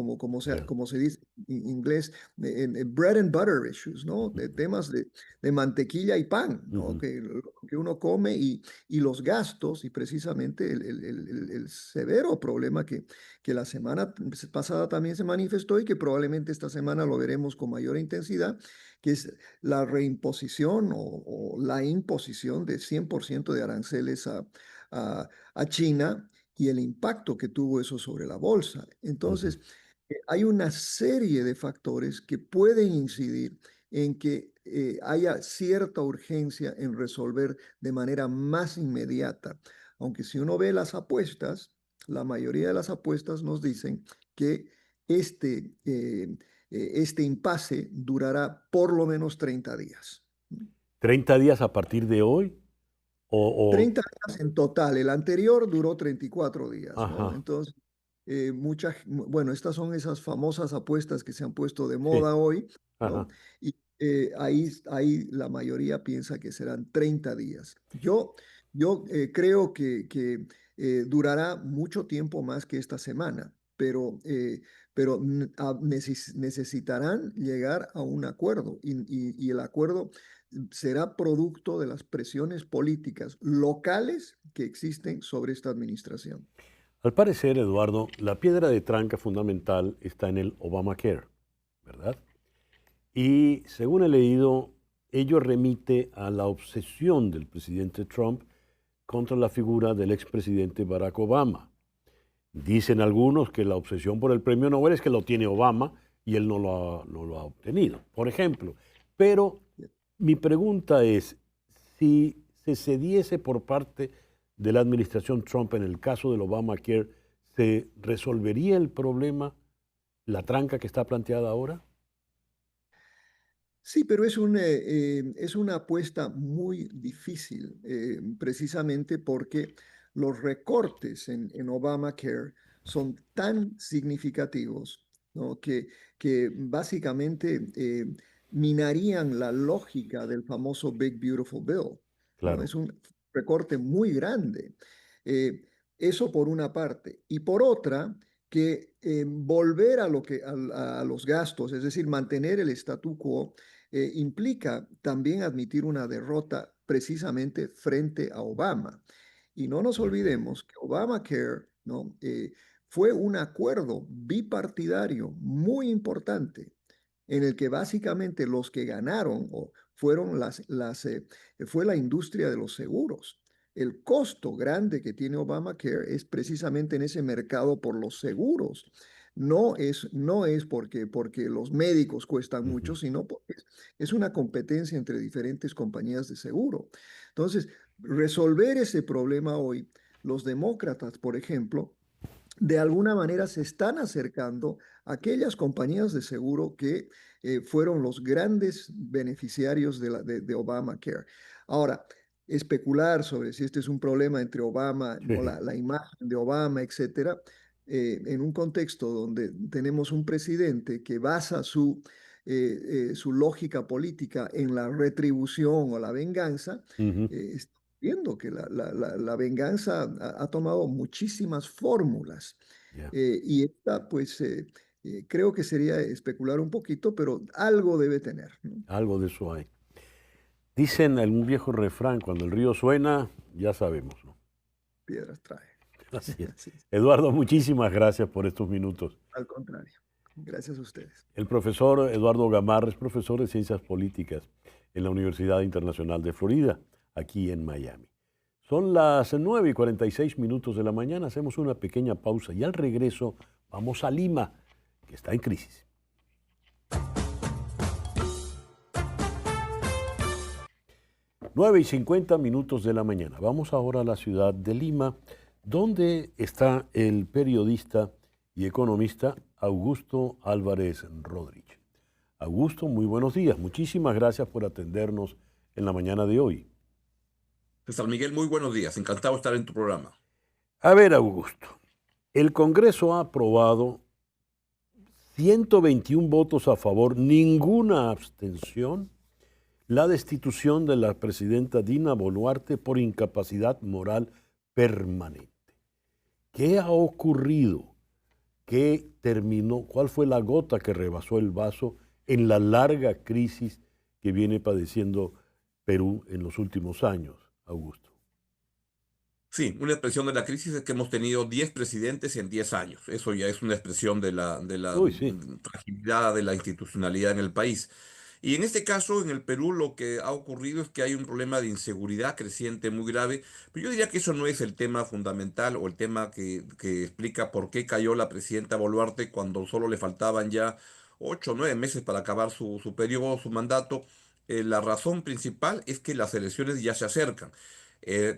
Ya. Como se dice en inglés, en bread and butter issues, ¿no? De temas de mantequilla y pan, ¿no? Ujú. Que uno come y los gastos y precisamente el severo problema que la semana pasada también se manifestó y que probablemente esta semana lo veremos con mayor intensidad, que es la reimposición o la imposición de 100% de aranceles a China y el impacto que tuvo eso sobre la bolsa. Entonces, hay una serie de factores que pueden incidir en que haya cierta urgencia en resolver de manera más inmediata. Aunque si uno ve las apuestas, la mayoría de las apuestas nos dicen que este impasse durará por lo menos 30 días. ¿30 días a partir de hoy? O, 30 días en total. El anterior duró 34 días, ¿no? ajá, Entonces, bueno, estas son esas famosas apuestas que se han puesto de sí, moda hoy, ¿no? ajá. Y ahí la mayoría piensa que serán 30 días. Yo creo que durará mucho tiempo más que esta semana, pero necesitarán llegar a un acuerdo y el acuerdo será producto de las presiones políticas locales que existen sobre esta administración. Al parecer, Eduardo, la piedra de tranca fundamental está en el Obamacare, ¿verdad? Y según he leído, ello remite a la obsesión del presidente Trump contra la figura del expresidente Barack Obama. Dicen algunos que la obsesión por el premio Nobel es que lo tiene Obama y él no lo ha obtenido, por ejemplo. Pero mi pregunta es, si se cediese por parte de la administración Trump en el caso del Obamacare, ¿se resolvería el problema, la tranca que está planteada ahora? Sí, pero es una apuesta muy difícil, precisamente porque los recortes en Obamacare son tan significativos, ¿no? que básicamente minarían la lógica del famoso Big Beautiful Bill, ¿no? Claro. Es un recorte muy grande. Eh, Eso por una parte. Y por otra, que volver a los gastos, es decir, mantener el statu quo, implica también admitir una derrota precisamente frente a Obama. Y no nos De acuerdo. olvidemos que Obamacare, ¿no? Fue un acuerdo bipartidario muy importante en el que básicamente los que ganaron fueron fue la industria de los seguros. El costo grande que tiene Obamacare es precisamente en ese mercado por los seguros. No es porque los médicos cuestan Ujú. mucho, sino porque es una competencia entre diferentes compañías de seguro. Entonces, resolver ese problema hoy, los demócratas, por ejemplo, de alguna manera se están acercando a aquellas compañías de seguro que fueron los grandes beneficiarios de Obamacare. Ahora, especular sobre si este es un problema entre Obama, ¿no? Sí. la imagen de Obama, etcétera, en un contexto donde tenemos un presidente que basa su lógica política en la retribución o la venganza, Ujú. viendo que la venganza ha tomado muchísimas fórmulas. Ya. Y esta, pues, creo que sería especular un poquito, pero algo debe tener, ¿no? Algo de eso hay. Dicen en un viejo refrán, cuando el río suena, ya sabemos, ¿no? Piedras trae. Así es. Así es. Eduardo, muchísimas gracias por estos minutos. Al contrario. Gracias a ustedes. El profesor Eduardo Gamarra es profesor de Ciencias Políticas en la Universidad Internacional de Florida, aquí en Miami. Son las 9:46 de la mañana, hacemos una pequeña pausa y al regreso vamos a Lima, que está en crisis. 9:50 de la mañana. Vamos ahora a la ciudad de Lima, donde está el periodista y economista Augusto Álvarez Rodríguez. Augusto, muy buenos días. Muchísimas gracias por atendernos en la mañana de hoy. César Miguel, muy buenos días. Encantado de estar en tu programa. A ver, Augusto, el Congreso ha aprobado 121 votos a favor, ninguna abstención, la destitución de la presidenta Dina Boluarte por incapacidad moral permanente. ¿Qué ha ocurrido? ¿Qué terminó? ¿Cuál fue la gota que rebasó el vaso en la larga crisis que viene padeciendo Perú en los últimos años, Augusto? Sí, una expresión de la crisis es que hemos tenido 10 presidentes en 10 años. Eso ya es una expresión de la Uy, sí. fragilidad de la institucionalidad en el país. Y en este caso, en el Perú, lo que ha ocurrido es que hay un problema de inseguridad creciente muy grave, pero yo diría que eso no es el tema fundamental o el tema que explica por qué cayó la presidenta Boluarte cuando solo le faltaban ya 8 o 9 meses para acabar su periodo, su mandato. La razón principal es que las elecciones ya se acercan.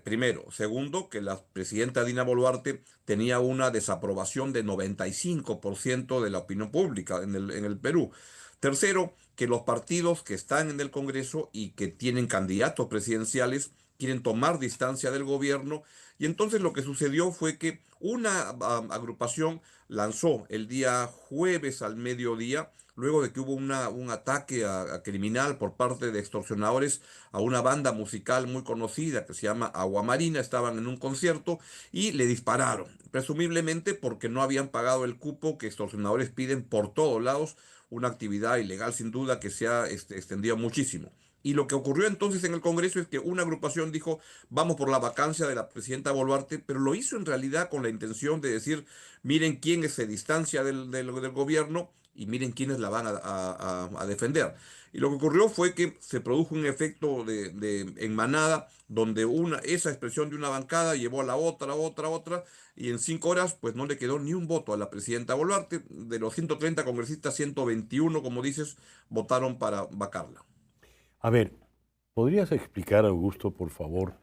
Primero. Segundo, que la presidenta Dina Boluarte tenía una desaprobación de 95% de la opinión pública en el Perú. Tercero, que los partidos que están en el Congreso y que tienen candidatos presidenciales quieren tomar distancia del gobierno. Y entonces lo que sucedió fue que una agrupación lanzó el día jueves al mediodía, luego de que hubo un ataque a criminal por parte de extorsionadores a una banda musical muy conocida que se llama Aguamarina. Estaban en un concierto y le dispararon, presumiblemente porque no habían pagado el cupo que extorsionadores piden por todos lados, una actividad ilegal sin duda que se ha extendido muchísimo. Y lo que ocurrió entonces en el Congreso es que una agrupación dijo, vamos por la vacancia de la presidenta Boluarte, pero lo hizo en realidad con la intención de decir, miren quién se distancia del gobierno y miren quiénes la van a defender. Y lo que ocurrió fue que se produjo un efecto en manada, donde esa expresión de una bancada llevó a la otra, otra, y en 5 horas pues no le quedó ni un voto a la presidenta Boluarte. De los 130 congresistas, 121, como dices, votaron para vacarla. A ver, ¿podrías explicar, Augusto, por favor,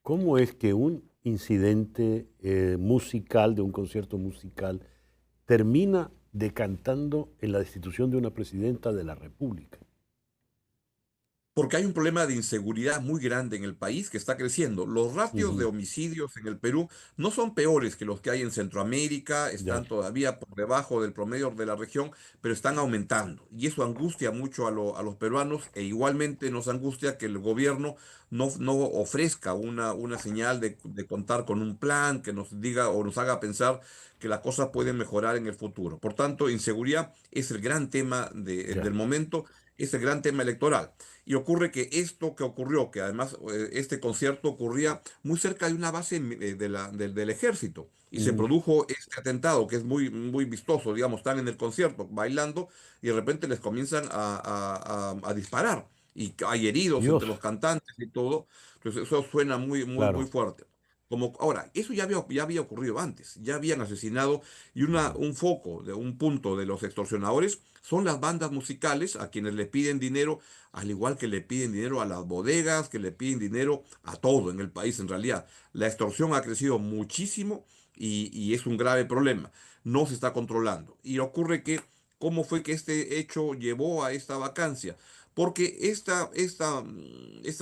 cómo es que un incidente musical, de un concierto musical, termina decantando en la destitución de una presidenta de la República? Porque hay un problema de inseguridad muy grande en el país que está creciendo. Los ratios de Ujú. homicidios en el Perú no son peores que los que hay en Centroamérica, Ya, están todavía por debajo del promedio de la región, pero están aumentando. Y eso angustia mucho a los peruanos, e igualmente nos angustia que el gobierno no ofrezca una señal de contar con un plan que nos diga o nos haga pensar que las cosas pueden mejorar en el futuro. Por tanto, inseguridad es el gran tema ya. del momento, es el gran tema electoral. Y ocurre que esto que ocurrió, que además este concierto ocurría muy cerca de una base del ejército, y se Mm, produjo este atentado que es muy, muy vistoso, digamos, están en el concierto bailando y de repente les comienzan a disparar y hay heridos entre los Dios, cantantes y todo. Entonces eso suena muy, muy, muy claro. fuerte. Ahora, eso ya había ocurrido antes, ya habían asesinado, y Ujú. un foco, de un punto de los extorsionadores son las bandas musicales a quienes le piden dinero, al igual que le piden dinero a las bodegas, que le piden dinero a todo en el país en realidad. La extorsión ha crecido muchísimo y es un grave problema. No se está controlando. Y ocurre que, ¿cómo fue que este hecho llevó a esta vacancia? Porque esta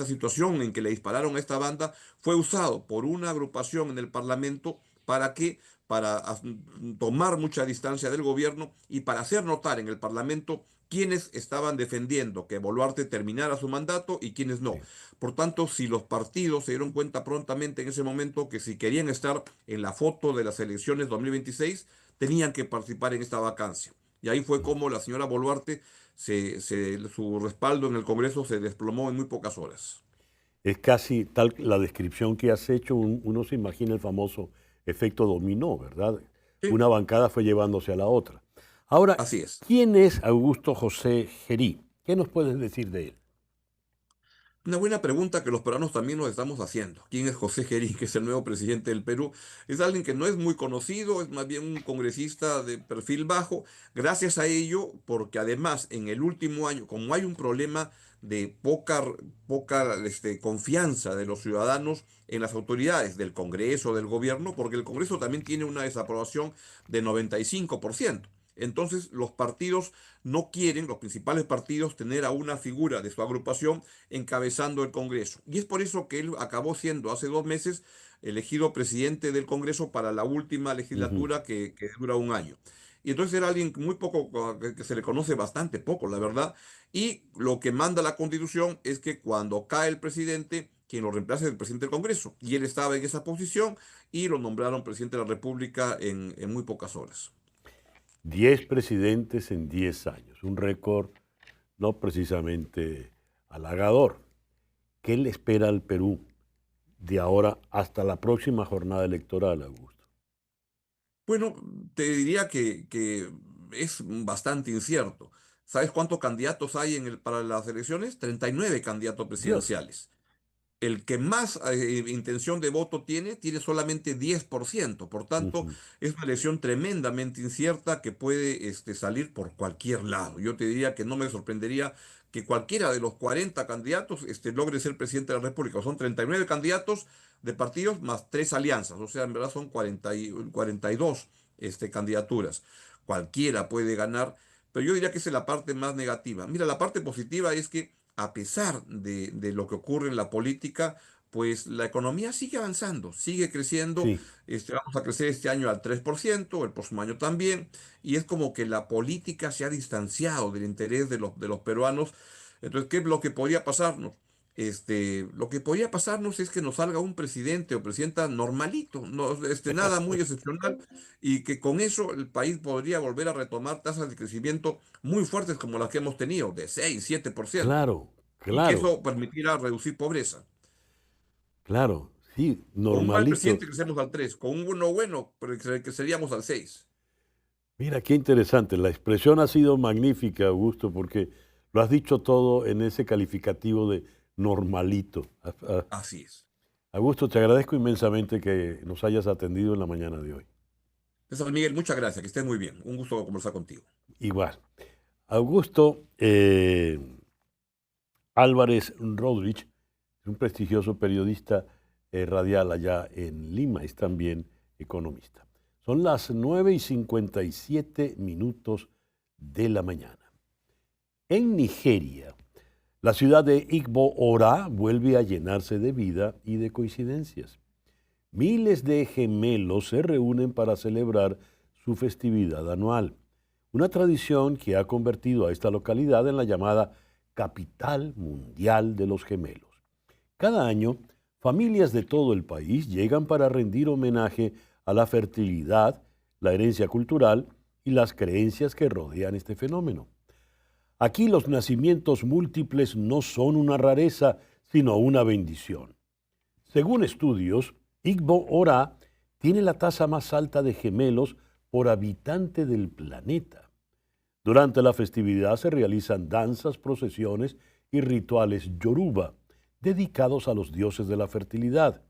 situación en que le dispararon a esta banda fue usado por una agrupación en el Parlamento para que para tomar mucha distancia del gobierno y para hacer notar en el Parlamento quienes estaban defendiendo que Boluarte terminara su mandato y quienes no. Sí. Por tanto, si los partidos se dieron cuenta prontamente en ese momento que si querían estar en la foto de las elecciones 2026, tenían que participar en esta vacancia. Y ahí fue como la señora Boluarte, su respaldo en el Congreso se desplomó en muy pocas horas. Es casi tal la descripción que has hecho, uno se imagina el famoso efecto dominó, ¿verdad? Sí, Una bancada fue llevándose a la otra. Ahora, así es. ¿quién es Augusto José Gerí? ¿Qué nos puedes decir de él? Una buena pregunta que los peruanos también nos estamos haciendo. ¿Quién es José Gerí, que es el nuevo presidente del Perú? Es alguien que no es muy conocido, es más bien un congresista de perfil bajo. Gracias a ello, porque además en el último año, como hay un problema de poca confianza de los ciudadanos en las autoridades del Congreso, del gobierno, porque el Congreso también tiene una desaprobación de 95%. Entonces, los partidos no quieren, los principales partidos, tener a una figura de su agrupación encabezando el Congreso. Y es por eso que él acabó siendo hace 2 meses elegido presidente del Congreso para la última Ujú. legislatura que dura un año. Y entonces era alguien muy poco, que se le conoce bastante poco, la verdad. Y lo que manda la Constitución es que cuando cae el presidente, quien lo reemplace es el presidente del Congreso. Y él estaba en esa posición y lo nombraron presidente de la República en muy pocas horas. 10 presidentes en 10 años, un récord no precisamente halagador. ¿Qué le espera al Perú de ahora hasta la próxima jornada electoral, Augusto? Bueno, te diría que es bastante incierto. ¿Sabes cuántos candidatos hay para las elecciones? 39 candidatos Dios. presidenciales. El que más intención de voto tiene solamente 10%. Por tanto, Ujú. es una elección tremendamente incierta que puede salir por cualquier lado. Yo te diría que no me sorprendería que cualquiera de los 40 candidatos logre ser presidente de la República. Son 39 candidatos de partidos más 3 alianzas. O sea, en verdad son 42 candidaturas. Cualquiera puede ganar, pero yo diría que esa es la parte más negativa. Mira, la parte positiva es que a pesar de lo que ocurre en la política, pues la economía sigue avanzando, sigue creciendo. Sí, Vamos a crecer este año al 3%, el próximo año también, y es como que la política se ha distanciado del interés de los peruanos. Entonces, ¿qué es lo que podría pasarnos? Lo que podría pasarnos es que nos salga un presidente o presidenta normalito, no, nada muy excepcional, y que con eso el país podría volver a retomar tasas de crecimiento muy fuertes como las que hemos tenido, de 6, 7%, claro, y que claro, eso permitirá reducir pobreza. claro. Sí, Con un mal normalito. presidente crecemos al 3, con uno bueno, pero creceríamos al 6. Mira, qué interesante. La expresión ha sido magnífica, Augusto, porque lo has dicho todo en ese calificativo de normalito. Así es. Augusto, te agradezco inmensamente que nos hayas atendido en la mañana de hoy. Entonces, Miguel, muchas gracias, que estés muy bien. Un gusto conversar contigo. Igual. Augusto Álvarez Rodríguez es un prestigioso periodista radial allá en Lima, es también economista. Son las 9:57 de la mañana. En Nigeria, la ciudad de Igbo Ora vuelve a llenarse de vida y de coincidencias. Miles de gemelos se reúnen para celebrar su festividad anual, una tradición que ha convertido a esta localidad en la llamada capital mundial de los gemelos. Cada año, familias de todo el país llegan para rendir homenaje a la fertilidad, la herencia cultural y las creencias que rodean este fenómeno. Aquí los nacimientos múltiples no son una rareza, sino una bendición. Según estudios, Igbo Ora tiene la tasa más alta de gemelos por habitante del planeta. Durante la festividad se realizan danzas, procesiones y rituales yoruba, dedicados a los dioses de la fertilidad,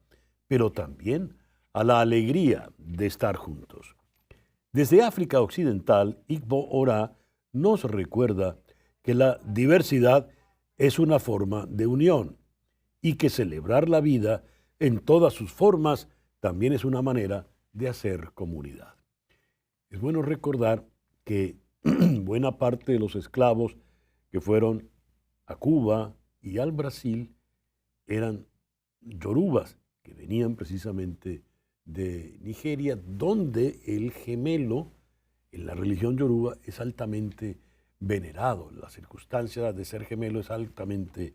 pero también a la alegría de estar juntos. Desde África Occidental, Igbo Ora nos recuerda que la diversidad es una forma de unión y que celebrar la vida en todas sus formas también es una manera de hacer comunidad. Es bueno recordar que buena parte de los esclavos que fueron a Cuba y al Brasil eran yorubas, que venían precisamente de Nigeria, donde el gemelo en la religión yoruba es altamente venerado. La circunstancia de ser gemelo es altamente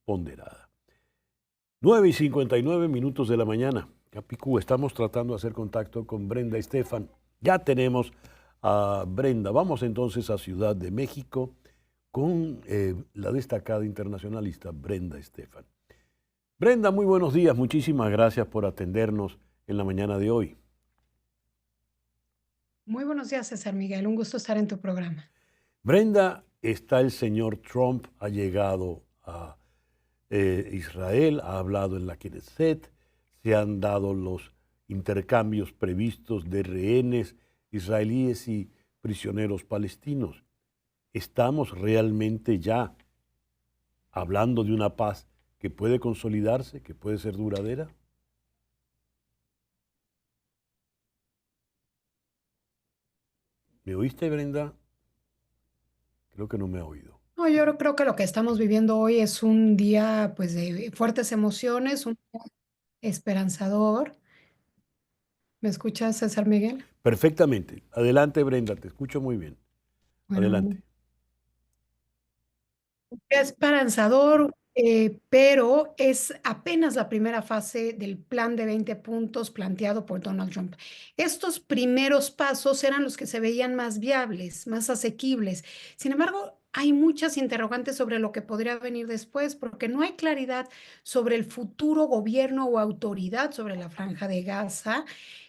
ponderada. 9:59 de la mañana. Capicú, estamos tratando de hacer contacto con Brenda Estefan. Ya tenemos a Brenda. Vamos entonces a Ciudad de México con la destacada internacionalista Brenda Estefan. Brenda, muy buenos días. Muchísimas gracias por atendernos en la mañana de hoy. Muy buenos días, César Miguel. Un gusto estar en tu programa. Brenda, está el señor Trump, ha llegado a Israel, ha hablado en la Knesset, se han dado los intercambios previstos de rehenes israelíes y prisioneros palestinos. ¿Estamos realmente ya hablando de una paz que puede consolidarse, que puede ser duradera? ¿Me oíste, Brenda? Creo que no me ha oído. No, yo creo que lo que estamos viviendo hoy es un día, pues, de fuertes emociones, un día esperanzador. ¿Me escuchas, César Miguel? Perfectamente. Adelante, Brenda, te escucho muy bien. Bueno, Adelante. esperanzador, pero es apenas la primera fase del plan de 20 puntos planteado por Donald Trump. Estos primeros pasos eran los que se veían más viables, más asequibles. Sin embargo, hay muchas interrogantes sobre lo que podría venir después, porque no hay claridad sobre el futuro gobierno o autoridad sobre la Franja de Gaza,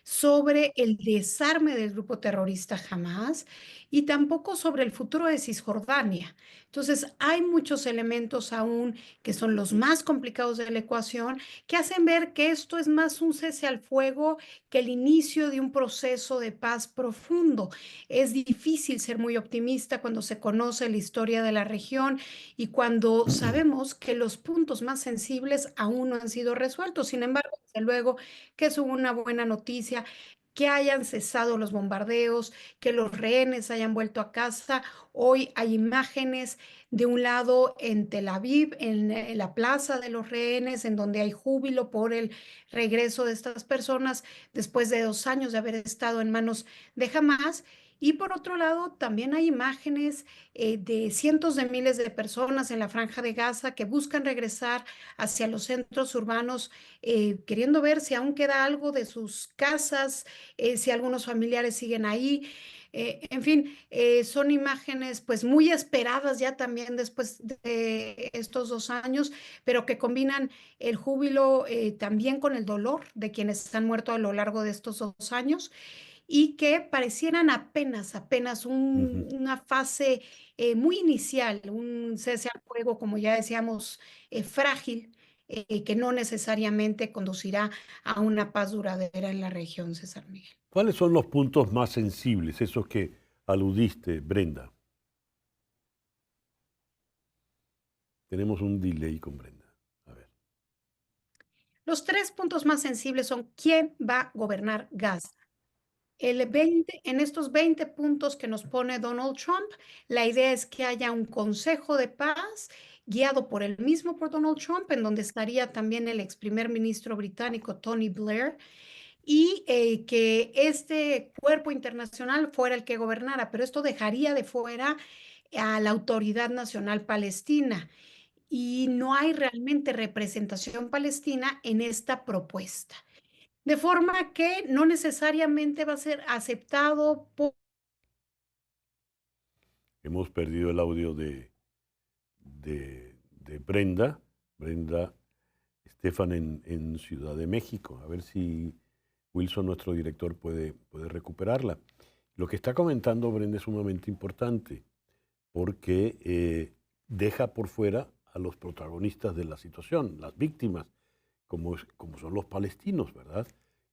sobre el desarme del grupo terrorista Hamas y tampoco sobre el futuro de Cisjordania. Entonces, hay muchos elementos aún que son los más complicados de la ecuación que hacen ver que esto es más un cese al fuego que el inicio de un proceso de paz profundo. Es difícil ser muy optimista cuando se conoce la historia de la región y cuando sabemos que los puntos más sensibles aún no han sido resueltos. Sin embargo, desde luego que es una buena noticia que hayan cesado los bombardeos, que los rehenes hayan vuelto a casa. Hoy hay imágenes de un lado en Tel Aviv, en la plaza de los rehenes, en donde hay júbilo por el regreso de estas personas después de 2 años de haber estado en manos de Hamas. Y por otro lado, también hay imágenes de cientos de miles de personas en la Franja de Gaza que buscan regresar hacia los centros urbanos, queriendo ver si aún queda algo de sus casas, si algunos familiares siguen ahí. En fin, son imágenes pues muy esperadas ya también después de estos 2 años, pero que combinan el júbilo también con el dolor de quienes han muerto a lo largo de estos 2 años y que parecieran apenas Ujú. una fase muy inicial, un cese al fuego, como ya decíamos, frágil, que no necesariamente conducirá a una paz duradera en la región, César Miguel. ¿Cuáles son los puntos más sensibles, esos que aludiste, Brenda? Tenemos un delay con Brenda. A ver. Los 3 puntos más sensibles son quién va a gobernar Gaza. En estos 20 puntos que nos pone Donald Trump, la idea es que haya un consejo de paz guiado por el mismo por Donald Trump, en donde estaría también el ex primer ministro británico Tony Blair, y que este cuerpo internacional fuera el que gobernara, pero esto dejaría de fuera a la Autoridad Nacional Palestina y no hay realmente representación palestina en esta propuesta. De forma que no necesariamente va a ser aceptado por... Hemos perdido el audio de Brenda, Brenda Estefan en Ciudad de México. A ver si Wilson, nuestro director, puede recuperarla. Lo que está comentando Brenda es sumamente importante porque deja por fuera a los protagonistas de la situación, las víctimas, como son los palestinos, ¿verdad?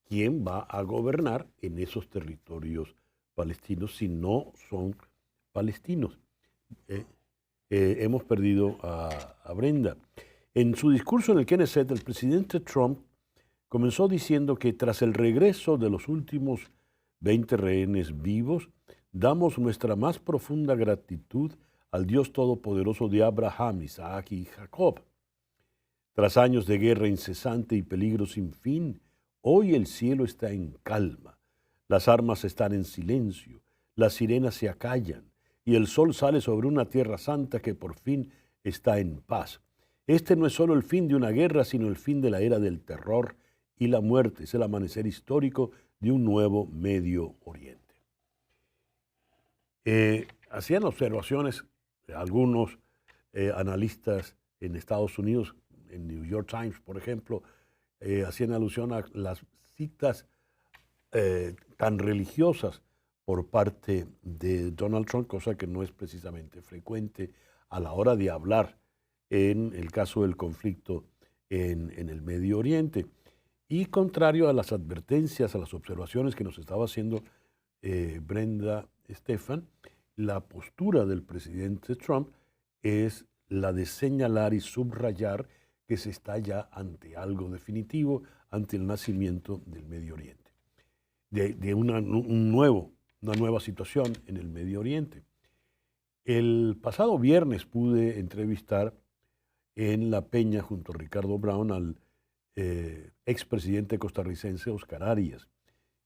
¿Quién va a gobernar en esos territorios palestinos si no son palestinos? Hemos perdido a Brenda. En su discurso en el Knesset, el presidente Trump comenzó diciendo que tras el regreso de los últimos 20 rehenes vivos, damos nuestra más profunda gratitud al Dios Todopoderoso de Abraham, Isaac y Jacob. Tras años de guerra incesante y peligro sin fin, hoy el cielo está en calma, las armas están en silencio, las sirenas se acallan y el sol sale sobre una tierra santa que por fin está en paz. Este no es solo el fin de una guerra, sino el fin de la era del terror y la muerte. Es el amanecer histórico de un nuevo Medio Oriente. Hacían observaciones algunos analistas en Estados Unidos, en New York Times, por ejemplo, hacían alusión a las citas tan religiosas por parte de Donald Trump, cosa que no es precisamente frecuente a la hora de hablar en el caso del conflicto en el Medio Oriente. Y contrario a las advertencias, a las observaciones que nos estaba haciendo Brenda Estefan, la postura del presidente Trump es la de señalar y subrayar que se está ya ante algo definitivo, ante el nacimiento del Medio Oriente, de una nueva situación en el Medio Oriente. El pasado viernes pude entrevistar en La Peña junto a Ricardo Brown al expresidente costarricense Oscar Arias,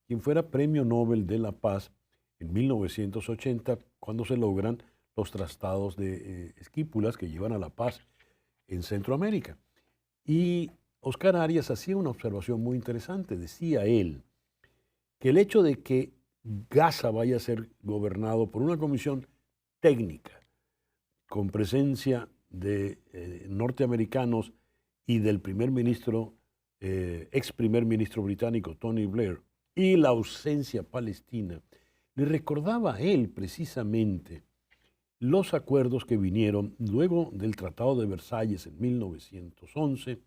quien fuera Premio Nobel de la Paz en 1980, cuando se logran los tratados de Esquipulas que llevan a la paz en Centroamérica. Y Oscar Arias hacía una observación muy interesante. Decía él que el hecho de que Gaza vaya a ser gobernado por una comisión técnica con presencia de norteamericanos y del ex primer ministro británico Tony Blair y la ausencia palestina, le recordaba a él precisamente los acuerdos que vinieron luego del Tratado de Versalles en 1911,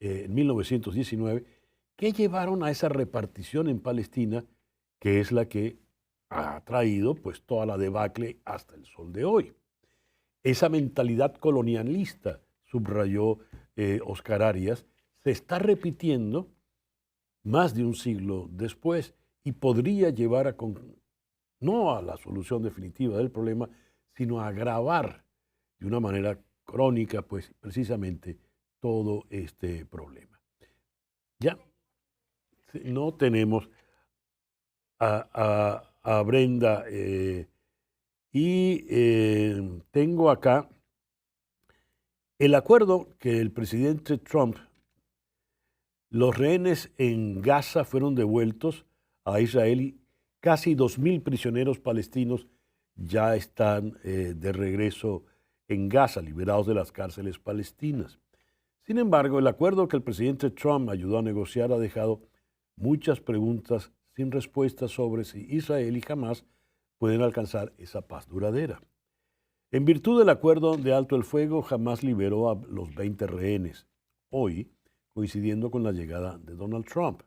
en 1919, que llevaron a esa repartición en Palestina, que es la que ha traído pues toda la debacle hasta el sol de hoy. Esa mentalidad colonialista, subrayó Oscar Arias, se está repitiendo más de un siglo después y podría llevar no a la solución definitiva del problema, sino a agravar de una manera crónica, pues precisamente todo este problema. Ya no tenemos a Brenda tengo acá el acuerdo que el presidente Trump, los rehenes en Gaza fueron devueltos a Israel y casi 2.000 prisioneros palestinos ya están de regreso en Gaza, liberados de las cárceles palestinas. Sin embargo, el acuerdo que el presidente Trump ayudó a negociar ha dejado muchas preguntas sin respuesta sobre si Israel y Hamás pueden alcanzar esa paz duradera. En virtud del acuerdo de alto el fuego, Hamás liberó a los 20 rehenes, hoy coincidiendo con la llegada de Donald Trump.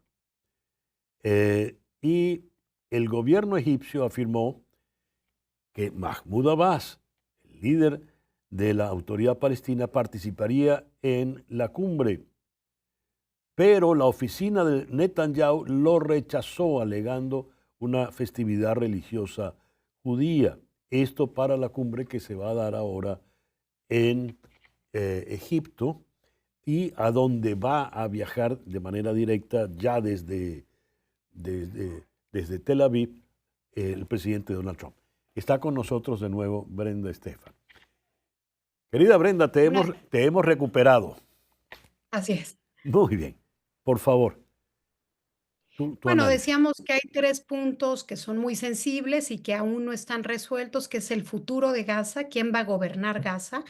Y el gobierno egipcio afirmó que Mahmoud Abbas, el líder de la autoridad palestina, participaría en la cumbre, pero la oficina de Netanyahu lo rechazó alegando una festividad religiosa judía. Esto para la cumbre que se va a dar ahora en Egipto y a donde va a viajar de manera directa ya desde Tel Aviv el presidente Donald Trump. Está con nosotros de nuevo Brenda Estefan. Querida Brenda, te hemos recuperado. Así es. Muy bien. Por favor. Bueno, análisis. decíamos que hay 3 puntos que son muy sensibles y que aún no están resueltos, que es el futuro de Gaza, quién va a gobernar Gaza.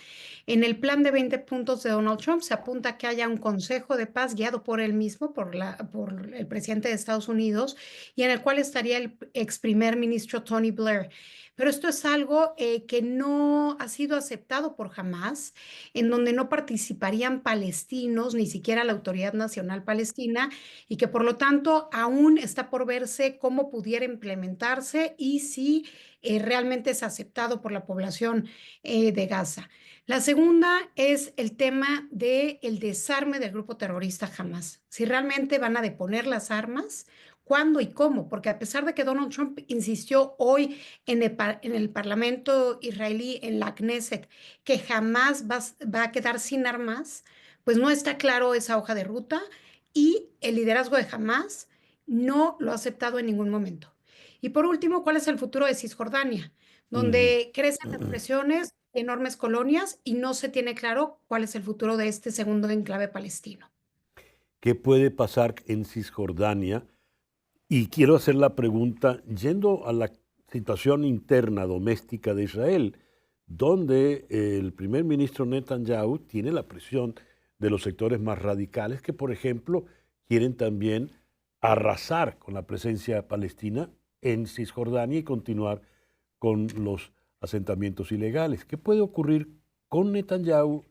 En el plan de 20 puntos de Donald Trump se apunta que haya un consejo de paz guiado por él mismo, por el presidente de Estados Unidos, y en el cual estaría el ex primer ministro Tony Blair. Pero esto es algo que no ha sido aceptado por Hamás, en donde no participarían palestinos, ni siquiera la Autoridad Nacional Palestina, y que por lo tanto aún está por verse cómo pudiera implementarse y si realmente es aceptado por la población de Gaza. La segunda es el tema del desarme del grupo terrorista Hamas. Si realmente van a deponer las armas, ¿cuándo y cómo? Porque a pesar de que Donald Trump insistió hoy en el Parlamento israelí, en la Knesset, que jamás va a quedar sin armas, pues no está claro esa hoja de ruta y el liderazgo de Hamás no lo ha aceptado en ningún momento. Y por último, ¿cuál es el futuro de Cisjordania? Donde crecen las presiones, enormes colonias y no se tiene claro cuál es el futuro de este segundo enclave palestino. ¿Qué puede pasar en Cisjordania? Y quiero hacer la pregunta yendo a la situación interna doméstica de Israel, donde el primer ministro Netanyahu tiene la presión de los sectores más radicales que, por ejemplo, quieren también arrasar con la presencia palestina en Cisjordania y continuar con los asentamientos ilegales. ¿Qué puede ocurrir con Netanyahu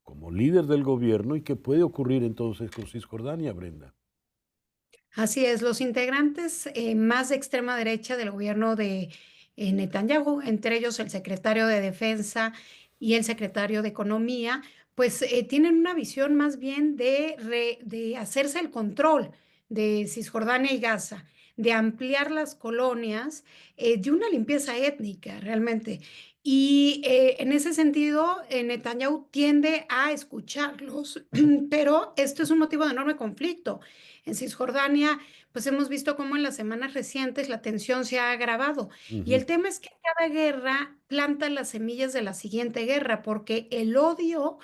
como líder del gobierno y qué puede ocurrir entonces con Cisjordania, Brenda? Así es, los integrantes más de extrema derecha del gobierno de Netanyahu, entre ellos el secretario de Defensa y el secretario de Economía, pues tienen una visión más bien de hacerse el control de Cisjordania y Gaza, de ampliar las colonias, de una limpieza étnica realmente. Y en ese sentido, Netanyahu tiende a escucharlos, pero esto es un motivo de enorme conflicto. En Cisjordania, pues hemos visto cómo en las semanas recientes la tensión se ha agravado. Y el tema es que cada guerra planta las semillas de la siguiente guerra, porque el odio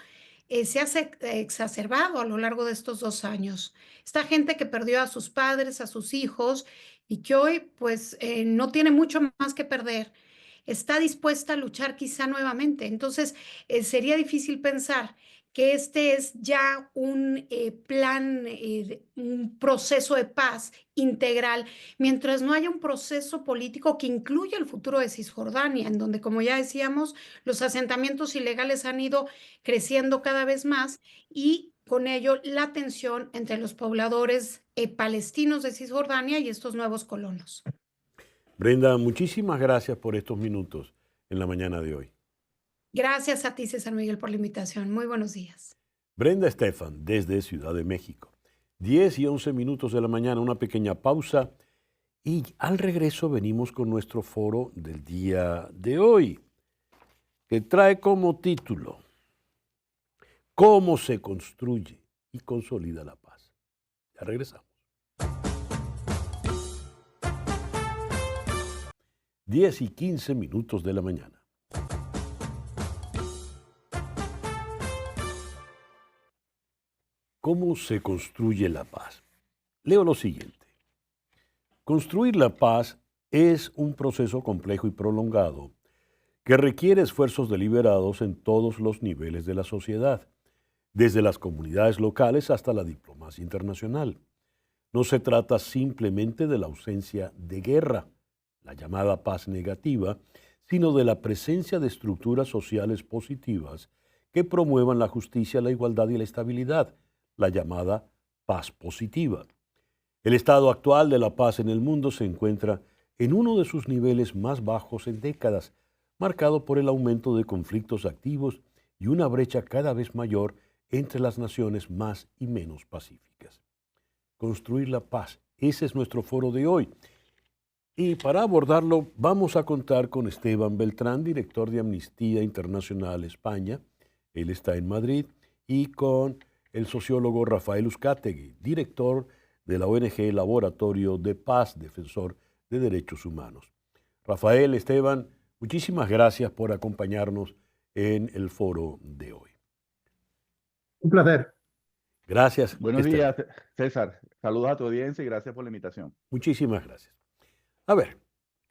se ha exacerbado a lo largo de estos 2 años. Esta gente que perdió a sus padres, a sus hijos, y que hoy pues no tiene mucho más que perder, está dispuesta a luchar quizá nuevamente. Entonces, sería difícil pensar que este es ya un plan, un proceso de paz integral, mientras no haya un proceso político que incluya el futuro de Cisjordania, en donde, como ya decíamos, los asentamientos ilegales han ido creciendo cada vez más y con ello la tensión entre los pobladores palestinos de Cisjordania y estos nuevos colonos. Brenda, muchísimas gracias por estos minutos en la mañana de hoy. Gracias a ti, César Miguel, por la invitación. Muy buenos días. Brenda Estefan, desde Ciudad de México. 10 y 11 minutos de la mañana, una pequeña pausa y al regreso venimos con nuestro foro del día de hoy, que trae como título ¿Cómo se construye y consolida la paz? Ya regresamos. 10 y 15 minutos de la mañana. ¿Cómo se construye la paz? Leo lo siguiente. Construir la paz es un proceso complejo y prolongado que requiere esfuerzos deliberados en todos los niveles de la sociedad, desde las comunidades locales hasta la diplomacia internacional. No se trata simplemente de la ausencia de guerra, la llamada paz negativa, sino de la presencia de estructuras sociales positivas que promuevan la justicia, la igualdad y la estabilidad, la llamada paz positiva. El estado actual de la paz en el mundo se encuentra en uno de sus niveles más bajos en décadas, marcado por el aumento de conflictos activos y una brecha cada vez mayor entre las naciones más y menos pacíficas. Construir la paz, ese es nuestro foro de hoy. Y para abordarlo vamos a contar con Esteban Beltrán, director de Amnistía Internacional España, él está en Madrid, y con el sociólogo Rafael Uzcategui, director de la ONG Laboratorio de Paz, defensor de derechos humanos. Rafael, Esteban, muchísimas gracias por acompañarnos en el foro de hoy. Un placer. Gracias. Buenos Esteban. días, César. Saludos a tu audiencia y gracias por la invitación. Muchísimas gracias. A ver,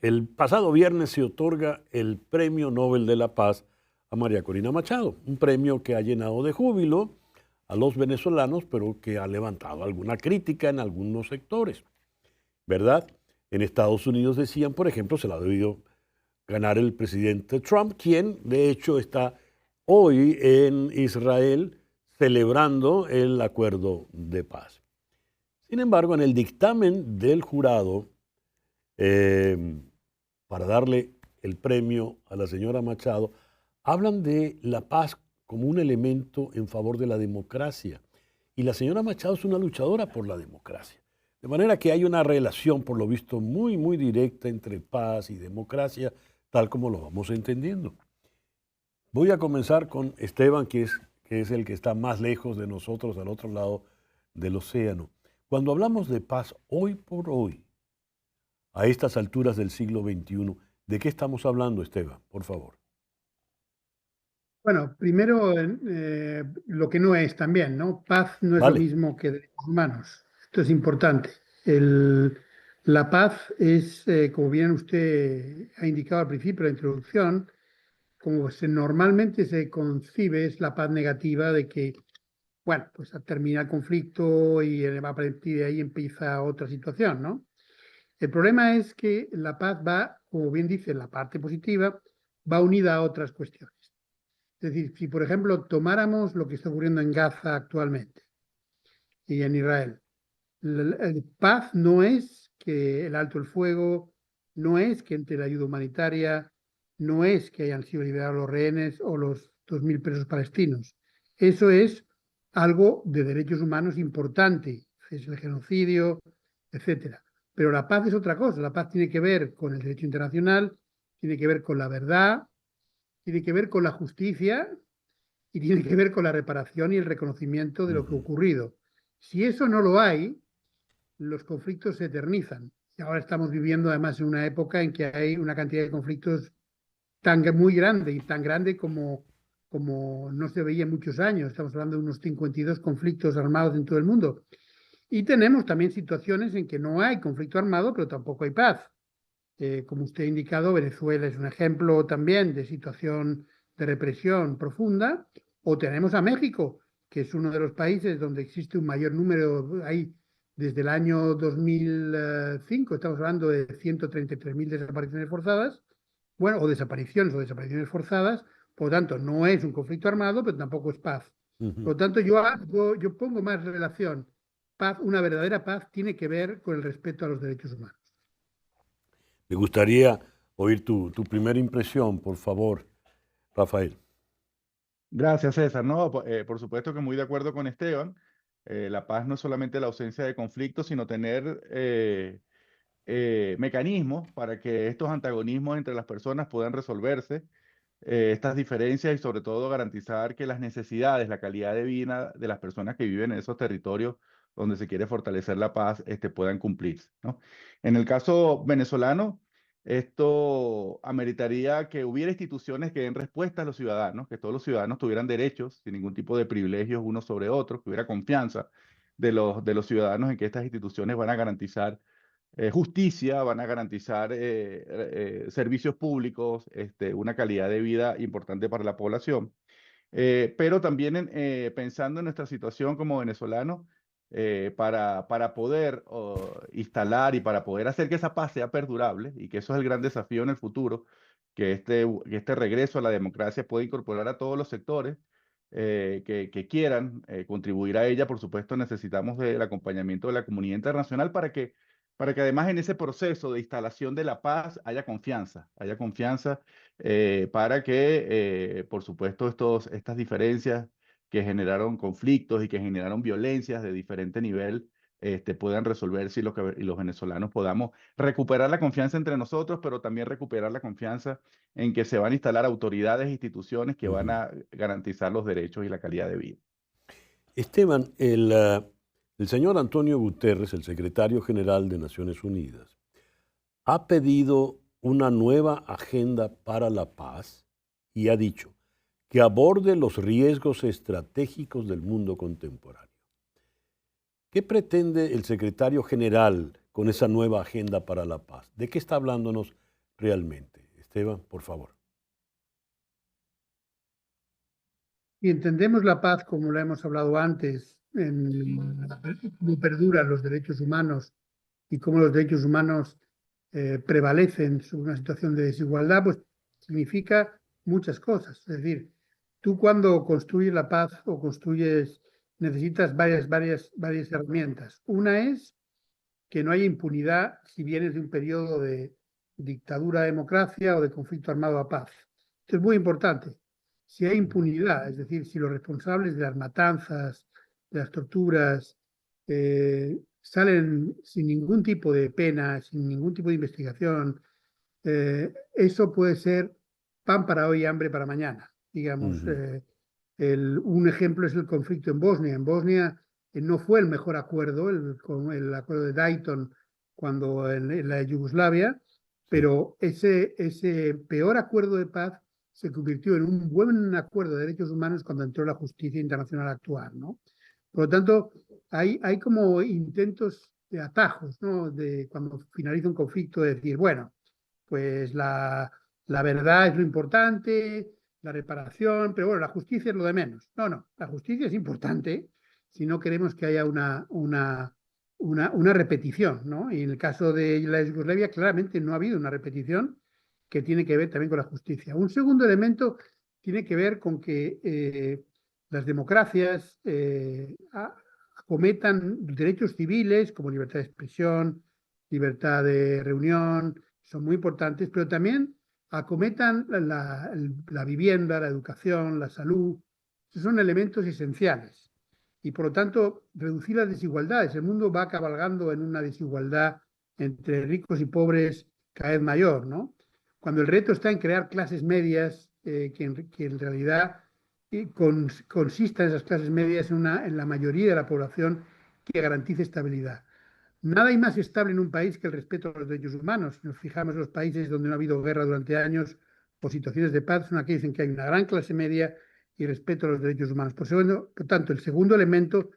el pasado viernes se otorga el Premio Nobel de la Paz a María Corina Machado, un premio que ha llenado de júbilo a los venezolanos, pero que ha levantado alguna crítica en algunos sectores, ¿verdad? En Estados Unidos decían, por ejemplo, se la ha debido ganar el presidente Trump, quien de hecho está hoy en Israel celebrando el acuerdo de paz. Sin embargo, en el dictamen del jurado, para darle el premio a la señora Machado, hablan de la paz como un elemento en favor de la democracia. Y la señora Machado es una luchadora por la democracia. De manera que hay una relación, por lo visto, muy, muy directa entre paz y democracia, tal como lo vamos entendiendo. Voy a comenzar con Esteban, que es el que está más lejos de nosotros, al otro lado del océano. Cuando hablamos de paz hoy por hoy, a estas alturas del siglo XXI, ¿de qué estamos hablando, Esteban? Por favor. Bueno, primero lo que no es también, ¿no? Paz no es Vale. lo mismo que derechos humanos. Esto es importante. La paz es, como bien usted ha indicado al principio de la introducción, como normalmente se concibe, es la paz negativa de que, bueno, pues termina el conflicto y a partir de ahí empieza otra situación, ¿no? El problema es que la paz va, como bien dice, la parte positiva, va unida a otras cuestiones. Es decir, si por ejemplo tomáramos lo que está ocurriendo en Gaza actualmente y en Israel, la paz no es que el alto el fuego, no es que entre la ayuda humanitaria, no es que hayan sido liberados los rehenes o los 2.000 presos palestinos. Eso es algo de derechos humanos importante, es el genocidio, etcétera. Pero la paz es otra cosa. La paz tiene que ver con el derecho internacional, tiene que ver con la verdad, tiene que ver con la justicia y tiene que ver con la reparación y el reconocimiento de lo que ha ocurrido. Si eso no lo hay, los conflictos se eternizan. Y ahora estamos viviendo además en una época en que hay una cantidad de conflictos muy grande y tan grande como no se veía en muchos años. Estamos hablando de unos 52 conflictos armados en todo el mundo. Y tenemos también situaciones en que no hay conflicto armado, pero tampoco hay paz. Como usted ha indicado, Venezuela es un ejemplo también de situación de represión profunda, O tenemos a México, que es uno de los países donde existe un mayor número, hay desde el año 2005, estamos hablando de 133.000 desapariciones forzadas, bueno, o desapariciones forzadas, por lo tanto, no es un conflicto armado, pero tampoco es paz. Por lo tanto, yo pongo más relación. Paz, una verdadera paz tiene que ver con el respeto a los derechos humanos. Me gustaría oír tu primera impresión, por favor, Rafael. Gracias, César. No, por supuesto que muy de acuerdo con Esteban. La paz no es solamente la ausencia de conflictos, sino tener mecanismos para que estos antagonismos entre las personas puedan resolverse, estas diferencias y sobre todo garantizar que las necesidades, la calidad de vida de las personas que viven en esos territorios donde se quiere fortalecer la paz, puedan cumplirse, ¿no? En el caso venezolano, esto ameritaría que hubiera instituciones que den respuesta a los ciudadanos, que todos los ciudadanos tuvieran derechos sin ningún tipo de privilegios unos sobre otros, que hubiera confianza de los ciudadanos en que estas instituciones van a garantizar justicia, van a garantizar servicios públicos, una calidad de vida importante para la población. Pero también pensando en nuestra situación como venezolanos, para poder instalar y para poder hacer que esa paz sea perdurable, y que eso es el gran desafío en el futuro, que este regreso a la democracia pueda incorporar a todos los sectores que quieran contribuir a ella. Por supuesto, necesitamos del acompañamiento de la comunidad internacional para que además en ese proceso de instalación de la paz haya confianza para que, por supuesto, estas diferencias que generaron conflictos y que generaron violencias de diferente nivel, puedan resolverse y los venezolanos podamos recuperar la confianza entre nosotros, pero también recuperar la confianza en que se van a instalar autoridades e instituciones que van a garantizar los derechos y la calidad de vida. Esteban, el señor Antonio Guterres, el secretario general de Naciones Unidas, ha pedido una nueva agenda para la paz y ha dicho que aborde los riesgos estratégicos del mundo contemporáneo. ¿Qué pretende el secretario general con esa nueva agenda para la paz? ¿De qué está hablándonos realmente? Esteban, por favor. Y entendemos la paz, como lo hemos hablado antes, en cómo perduran los derechos humanos y cómo los derechos humanos prevalecen sobre una situación de desigualdad, pues significa muchas cosas. Es decir, tú cuando construyes la paz o construyes, necesitas varias herramientas. Una es que no haya impunidad si vienes de un periodo de dictadura a democracia o de conflicto armado a paz. Esto es muy importante. Si hay impunidad, es decir, si los responsables de las matanzas, de las torturas, salen sin ningún tipo de pena, sin ningún tipo de investigación, eso puede ser pan para hoy y hambre para mañana. Digamos, un ejemplo es el conflicto en Bosnia. En Bosnia no fue el mejor acuerdo, el acuerdo de Dayton cuando en la Yugoslavia, pero ese peor acuerdo de paz se convirtió en un buen acuerdo de derechos humanos cuando entró la justicia internacional a actuar, ¿no? Por lo tanto, hay como intentos de atajos, ¿no? De cuando finaliza un conflicto, de decir, bueno, pues la verdad es lo importante, la reparación, pero bueno, la justicia es lo de menos. No, la justicia es importante si no queremos que haya una repetición, ¿no? Y en el caso de la Yugoslavia, claramente no ha habido una repetición, que tiene que ver también con la justicia. Un segundo elemento tiene que ver con que las democracias acometan derechos civiles como libertad de expresión, libertad de reunión, son muy importantes, pero también acometan la vivienda, la educación, la salud. Esos son elementos esenciales. Y por lo tanto, reducir las desigualdades. El mundo va cabalgando en una desigualdad entre ricos y pobres cada vez mayor, ¿no? Cuando el reto está en crear clases medias, que en realidad consistan esas clases medias en la mayoría de la población que garantice estabilidad. Nada hay más estable en un país que el respeto a los derechos humanos. Si nos fijamos en los países donde no ha habido guerra durante años o situaciones de paz, son aquellos en que hay una gran clase media y respeto a los derechos humanos. Por tanto, el segundo elemento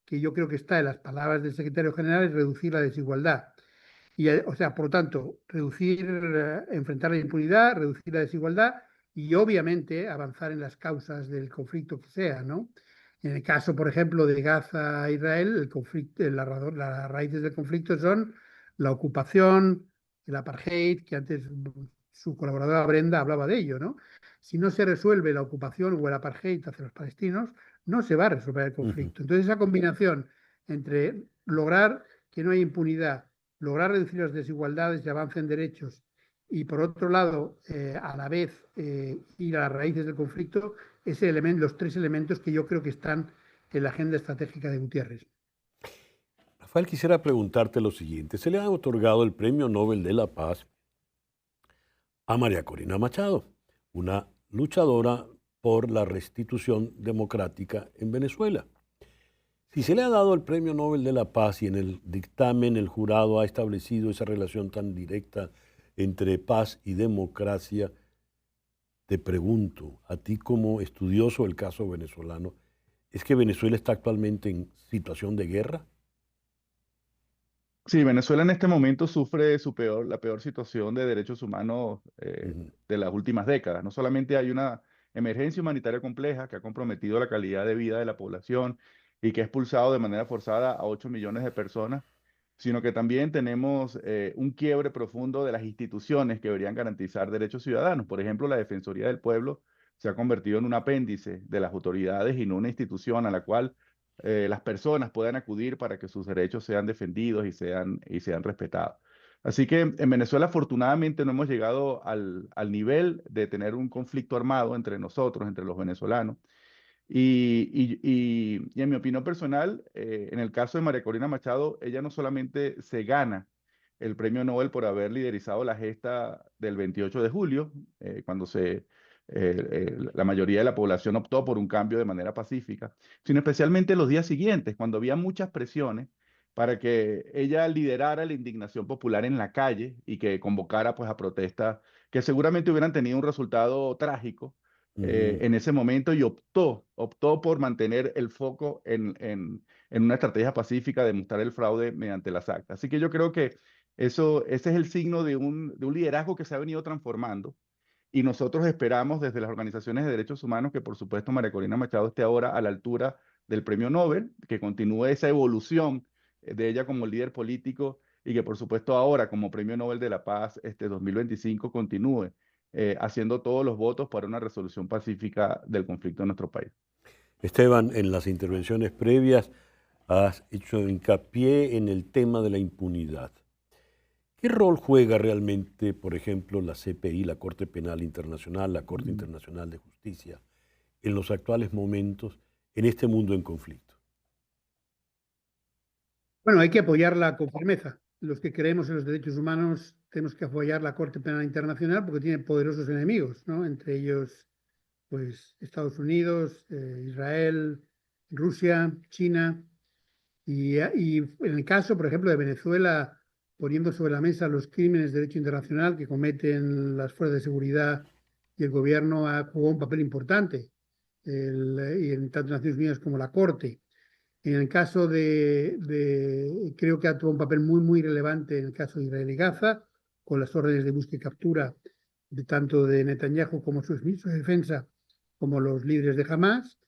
que yo creo que está en las palabras del secretario general es reducir la desigualdad. Y, o sea, por lo tanto, enfrentar la impunidad, reducir la desigualdad y obviamente avanzar en las causas del conflicto que sea, ¿no? En el caso, por ejemplo, de Gaza a Israel, el conflicto, las raíces del conflicto son la ocupación, el apartheid, que antes su colaboradora Brenda hablaba de ello, ¿no? Si no se resuelve la ocupación o el apartheid hacia los palestinos, no se va a resolver el conflicto. Entonces, esa combinación entre lograr que no haya impunidad, lograr reducir las desigualdades y avance en derechos, y por otro lado, a la vez, ir a las raíces del conflicto, los tres elementos que yo creo que están en la agenda estratégica de Gutiérrez. Rafael, quisiera preguntarte lo siguiente. Se le ha otorgado el Premio Nobel de la Paz a María Corina Machado, una luchadora por la restitución democrática en Venezuela. Si se le ha dado el Premio Nobel de la Paz y en el dictamen el jurado ha establecido esa relación tan directa entre paz y democracia, te pregunto, a ti como estudioso del caso venezolano, ¿es que Venezuela está actualmente en situación de guerra? Sí, Venezuela en este momento sufre la peor situación de derechos humanos de las últimas décadas. No solamente hay una emergencia humanitaria compleja que ha comprometido la calidad de vida de la población y que ha expulsado de manera forzada a 8 millones de personas, sino que también tenemos un quiebre profundo de las instituciones que deberían garantizar derechos ciudadanos. Por ejemplo, la Defensoría del Pueblo se ha convertido en un apéndice de las autoridades y no una institución a la cual las personas puedan acudir para que sus derechos sean defendidos y sean respetados. Así que en Venezuela, afortunadamente, no hemos llegado al nivel de tener un conflicto armado entre nosotros, entre los venezolanos. Y en mi opinión personal, en el caso de María Corina Machado, ella no solamente se gana el premio Nobel por haber liderizado la gesta del 28 de julio, cuando la mayoría de la población optó por un cambio de manera pacífica, sino especialmente los días siguientes, cuando había muchas presiones para que ella liderara la indignación popular en la calle y que convocara pues, a protestas que seguramente hubieran tenido un resultado trágico en ese momento y optó por mantener el foco en una estrategia pacífica de mostrar el fraude mediante las actas. Así que yo creo que ese es el signo de un liderazgo que se ha venido transformando y nosotros esperamos desde las organizaciones de derechos humanos que por supuesto María Corina Machado esté ahora a la altura del premio Nobel, que continúe esa evolución de ella como líder político y que por supuesto ahora como premio Nobel de la Paz 2025 continúe haciendo todos los votos para una resolución pacífica del conflicto en nuestro país. Esteban, en las intervenciones previas has hecho hincapié en el tema de la impunidad. ¿Qué rol juega realmente, por ejemplo, la CPI, la Corte Penal Internacional, la Corte Internacional de Justicia, en los actuales momentos en este mundo en conflicto? Bueno, hay que apoyarla con firmeza. Los que creemos en los derechos humanos tenemos que apoyar la Corte Penal Internacional porque tiene poderosos enemigos, ¿no? Entre ellos, pues, Estados Unidos, Israel, Rusia, China. Y en el caso, por ejemplo, de Venezuela, poniendo sobre la mesa los crímenes de derecho internacional que cometen las fuerzas de seguridad y el gobierno jugó un papel importante, y en tanto Naciones Unidas como la Corte. En el caso creo que tuvo un papel muy, muy relevante en el caso de Israel y Gaza, con las órdenes de búsqueda y captura de tanto de Netanyahu como sus ministros de defensa, como los líderes de Hamas.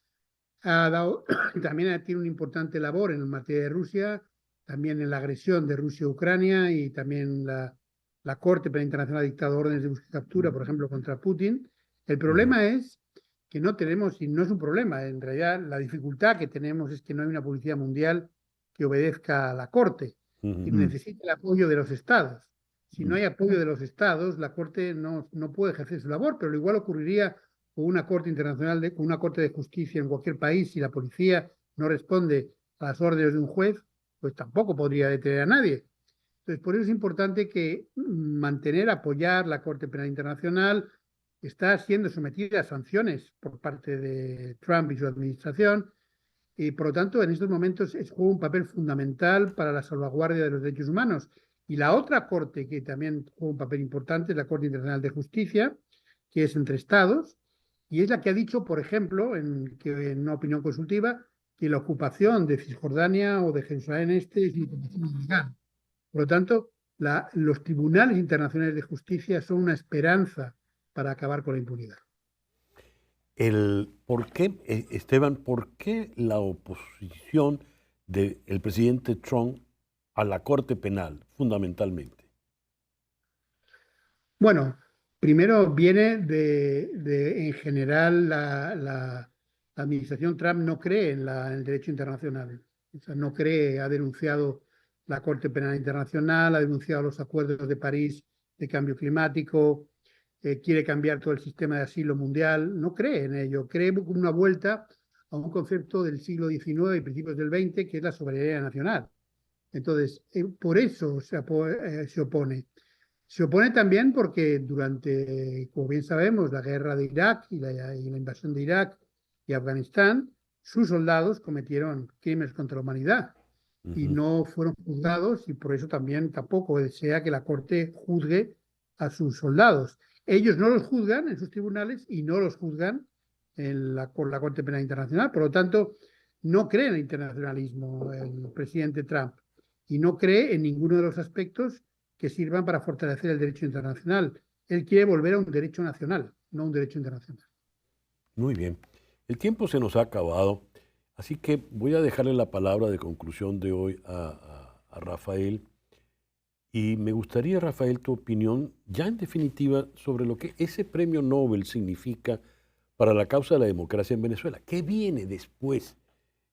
También tiene una importante labor en materia de Rusia, también en la agresión de Rusia a Ucrania y también la Corte Penal Internacional ha dictado órdenes de búsqueda y captura, por ejemplo, contra Putin. El problema es que no tenemos, y no es un problema, en realidad la dificultad que tenemos es que no hay una policía mundial que obedezca a la Corte y necesita el apoyo de los estados. Si no hay apoyo de los estados, la Corte no puede ejercer su labor, pero lo igual ocurriría con una Corte Internacional, con una Corte de Justicia en cualquier país. Si la policía no responde a las órdenes de un juez, pues tampoco podría detener a nadie. Entonces, por eso es importante que apoyar la Corte Penal Internacional. Está siendo sometida a sanciones por parte de Trump y su administración y, por lo tanto, en estos momentos juega un papel fundamental para la salvaguardia de los derechos humanos. Y la otra corte que también juega un papel importante es la Corte Internacional de Justicia, que es entre estados, y es la que ha dicho, por ejemplo, en una opinión consultiva, que la ocupación de Cisjordania o de Jerusalén Este es una ocupación ilegal. Por lo tanto, los tribunales internacionales de justicia son una esperanza para acabar con la impunidad. ¿Por qué, Esteban, por qué la oposición del presidente Trump a la Corte Penal, fundamentalmente? Bueno, primero viene en general, la administración Trump no cree en el derecho internacional. O sea, no cree, ha denunciado la Corte Penal Internacional, ha denunciado los acuerdos de París de cambio climático, quiere cambiar todo el sistema de asilo mundial, no cree en ello, cree en una vuelta a un concepto del siglo XIX y principios del XX, que es la soberanía nacional. Entonces, por eso se opone. Se opone también porque durante, como bien sabemos, la guerra de Irak y la invasión de Irak y Afganistán, sus soldados cometieron crímenes contra la humanidad y no fueron juzgados, y por eso también tampoco desea que la Corte juzgue a sus soldados. Ellos no los juzgan en sus tribunales y no los juzgan por la Corte Penal Internacional. Por lo tanto, no cree en el internacionalismo el presidente Trump y no cree en ninguno de los aspectos que sirvan para fortalecer el derecho internacional. Él quiere volver a un derecho nacional, no a un derecho internacional. Muy bien. El tiempo se nos ha acabado, así que voy a dejarle la palabra de conclusión de hoy a Rafael. Y me gustaría, Rafael, tu opinión, ya en definitiva, sobre lo que ese premio Nobel significa para la causa de la democracia en Venezuela. ¿Qué viene después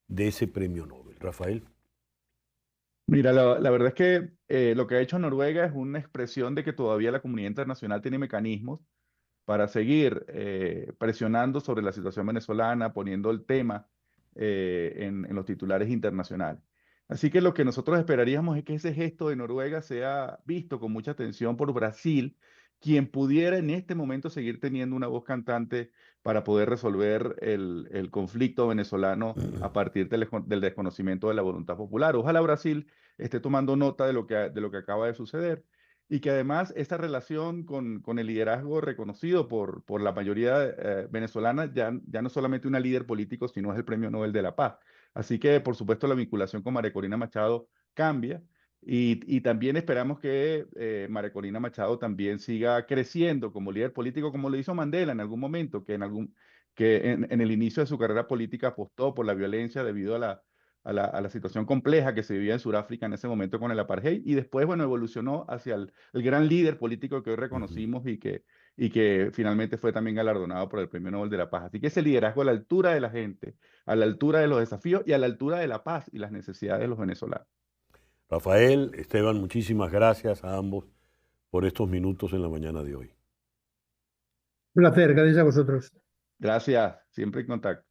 de ese premio Nobel, Rafael? Mira, la verdad es que lo que ha hecho Noruega es una expresión de que todavía la comunidad internacional tiene mecanismos para seguir presionando sobre la situación venezolana, poniendo el tema en los titulares internacionales. Así que lo que nosotros esperaríamos es que ese gesto de Noruega sea visto con mucha atención por Brasil, quien pudiera en este momento seguir teniendo una voz cantante para poder resolver el conflicto venezolano a partir del desconocimiento de la voluntad popular. Ojalá Brasil esté tomando nota de lo que acaba de suceder y que además esta relación con el liderazgo reconocido por la mayoría venezolana ya no es solamente una líder político, sino es el Premio Nobel de la Paz. Así que, por supuesto, la vinculación con María Corina Machado cambia y también esperamos que María Corina Machado también siga creciendo como líder político, como lo hizo Mandela en algún momento, que en el inicio de su carrera política apostó por la violencia debido a la situación compleja que se vivía en Sudáfrica en ese momento con el apartheid y después, bueno, evolucionó hacia el gran líder político que hoy reconocimos y que finalmente fue también galardonado por el Premio Nobel de la Paz. Así que ese liderazgo a la altura de la gente, a la altura de los desafíos y a la altura de la paz y las necesidades de los venezolanos. Rafael, Esteban, muchísimas gracias a ambos por estos minutos en la mañana de hoy. Un placer, gracias a vosotros. Gracias, siempre en contacto.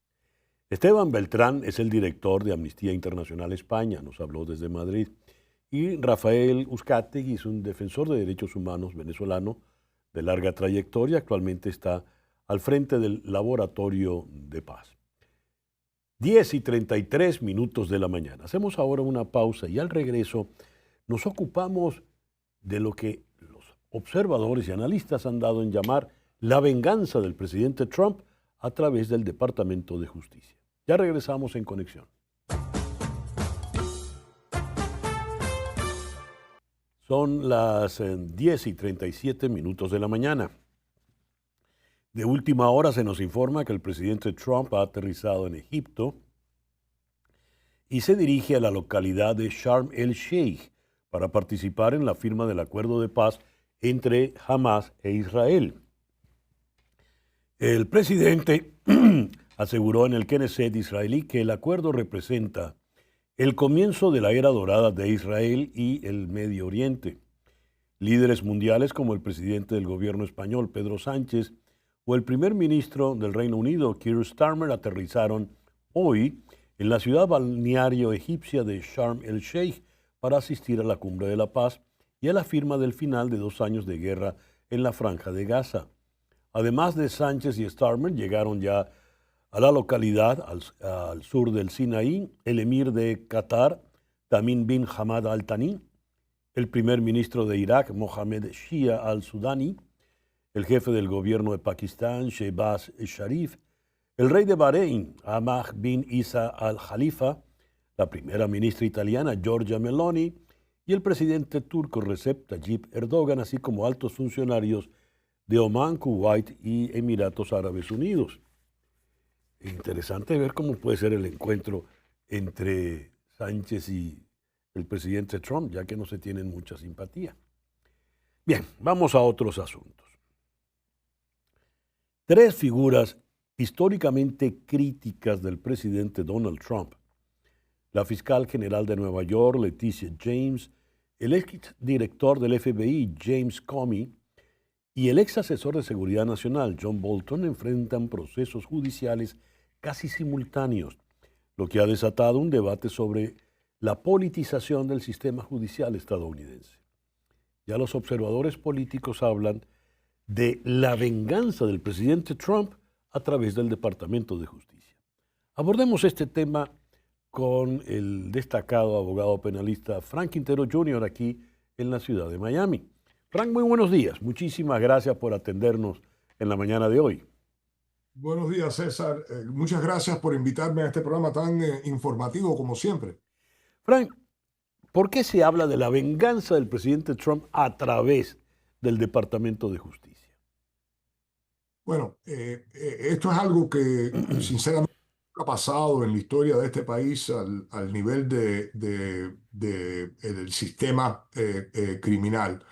Esteban Beltrán es el director de Amnistía Internacional España, nos habló desde Madrid. Y Rafael Uzcategui es un defensor de derechos humanos venezolano de larga trayectoria, actualmente está al frente del Laboratorio de Paz. 10:33 de la mañana. Hacemos ahora una pausa y al regreso nos ocupamos de lo que los observadores y analistas han dado en llamar la venganza del presidente Trump a través del Departamento de Justicia. Ya regresamos en Conexión. Son las 10:37 de la mañana. De última hora se nos informa que el presidente Trump ha aterrizado en Egipto y se dirige a la localidad de Sharm el-Sheikh para participar en la firma del acuerdo de paz entre Hamas e Israel. El presidente aseguró en el Knesset israelí que el acuerdo representa el comienzo de la era dorada de Israel y el Medio Oriente. Líderes mundiales como el presidente del gobierno español, Pedro Sánchez, o el primer ministro del Reino Unido, Keir Starmer, aterrizaron hoy en la ciudad balneario egipcia de Sharm el-Sheikh para asistir a la Cumbre de la Paz y a la firma del final de 2 años de guerra en la Franja de Gaza. Además de Sánchez y Starmer, llegaron ya a la localidad al sur del Sinaí el emir de Qatar, Tamim bin Hamad Al Thani, el primer ministro de Irak, Mohammed Shia al-Sudani, el jefe del gobierno de Pakistán, Shehbaz Sharif, el rey de Bahrein, Ahmad bin Isa al-Khalifa, la primera ministra italiana, Giorgia Meloni, y el presidente turco, Recep Tayyip Erdogan, así como altos funcionarios de Omán, Kuwait y Emiratos Árabes Unidos. Interesante ver cómo puede ser el encuentro entre Sánchez y el presidente Trump, ya que no se tienen mucha simpatía. Bien, vamos a otros asuntos. Tres figuras históricamente críticas del presidente Donald Trump: la fiscal general de Nueva York, Leticia James, el ex director del FBI, James Comey, y el ex asesor de Seguridad Nacional, John Bolton, enfrentan procesos judiciales casi simultáneos, lo que ha desatado un debate sobre la politización del sistema judicial estadounidense. Ya los observadores políticos hablan de la venganza del presidente Trump a través del Departamento de Justicia. Abordemos este tema con el destacado abogado penalista Frank Quintero Jr. aquí en la ciudad de Miami. Frank, muy buenos días. Muchísimas gracias por atendernos en la mañana de hoy. Buenos días, César. Muchas gracias por invitarme a este programa tan informativo como siempre. Frank, ¿por qué se habla de la venganza del presidente Trump a través del Departamento de Justicia? Bueno, esto es algo que sinceramente nunca ha pasado en la historia de este país al nivel del sistema criminal.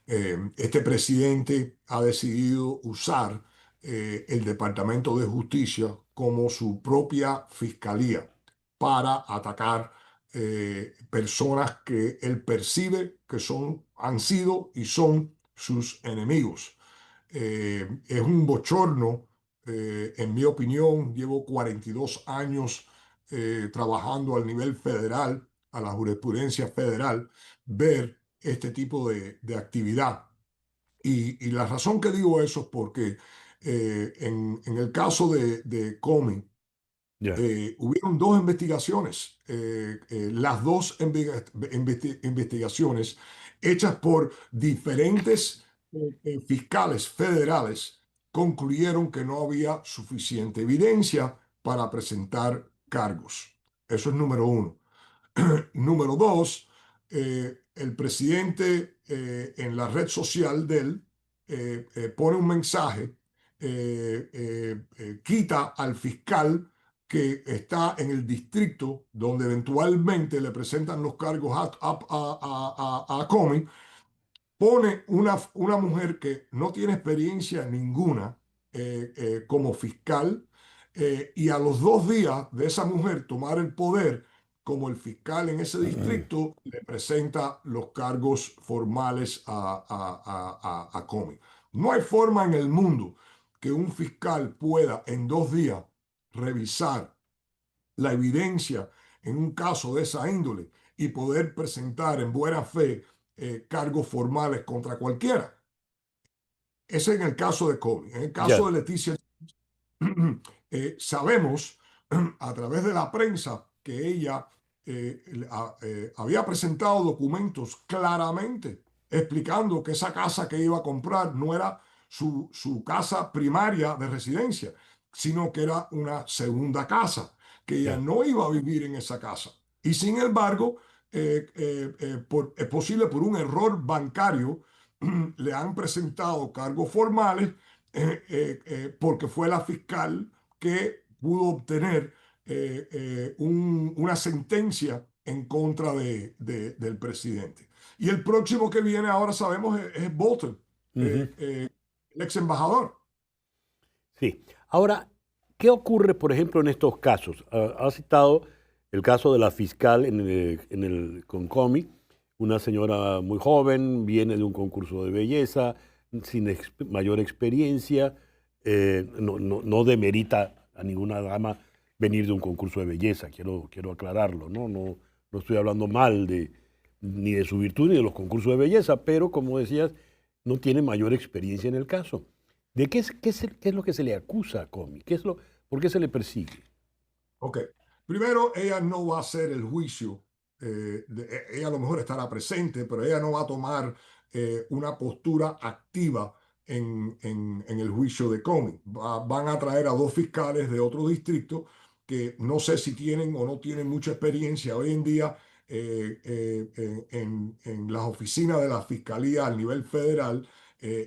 Este presidente ha decidido usar el Departamento de Justicia como su propia fiscalía para atacar personas que él percibe que han sido y son sus enemigos. Es un bochorno, en mi opinión. Llevo 42 años trabajando al nivel federal, a la jurisprudencia federal, ver este tipo de actividad. Y la razón que digo eso es porque en el caso de Comey, hubieron dos investigaciones, las dos investigaciones hechas por diferentes fiscales federales concluyeron que no había suficiente evidencia para presentar cargos. Eso es número uno. Número dos, el presidente en la red social de él pone un mensaje, quita al fiscal que está en el distrito donde eventualmente le presentan los cargos a Comey, pone una mujer que no tiene experiencia ninguna como fiscal, y a los 2 días de esa mujer tomar el poder como el fiscal en ese distrito, le presenta los cargos formales a Comey. No hay forma en el mundo que un fiscal pueda en 2 días revisar la evidencia en un caso de esa índole y poder presentar en buena fe cargos formales contra cualquiera. Ese en el caso de Comey. En el caso de Leticia, sabemos a través de la prensa que ella había presentado documentos claramente explicando que esa casa que iba a comprar no era su casa primaria de residencia, sino que era una segunda casa, que ella no iba a vivir en esa casa. Y sin embargo, es posible por un error bancario, le han presentado cargos formales porque fue la fiscal que pudo obtener una sentencia en contra del presidente. Y el próximo que viene ahora sabemos es Bolton, el ex embajador. Sí. Ahora, ¿qué ocurre, por ejemplo, en estos casos? Ha citado el caso de la fiscal con Comey, una señora muy joven, viene de un concurso de belleza, sin mayor experiencia, no demerita a ninguna dama venir de un concurso de belleza, quiero aclararlo, no estoy hablando mal ni de su virtud ni de los concursos de belleza, pero como decías, no tiene mayor experiencia en el caso. ¿De qué es lo que se le acusa a Comey? ¿Por qué se le persigue? Ok. Primero, ella no va a hacer el juicio. Ella a lo mejor estará presente, pero ella no va a tomar una postura activa en el juicio de Comey. Van a traer a dos fiscales de otro distrito que no sé si tienen o no tienen mucha experiencia. Hoy en día, en las oficinas de la fiscalía a nivel federal,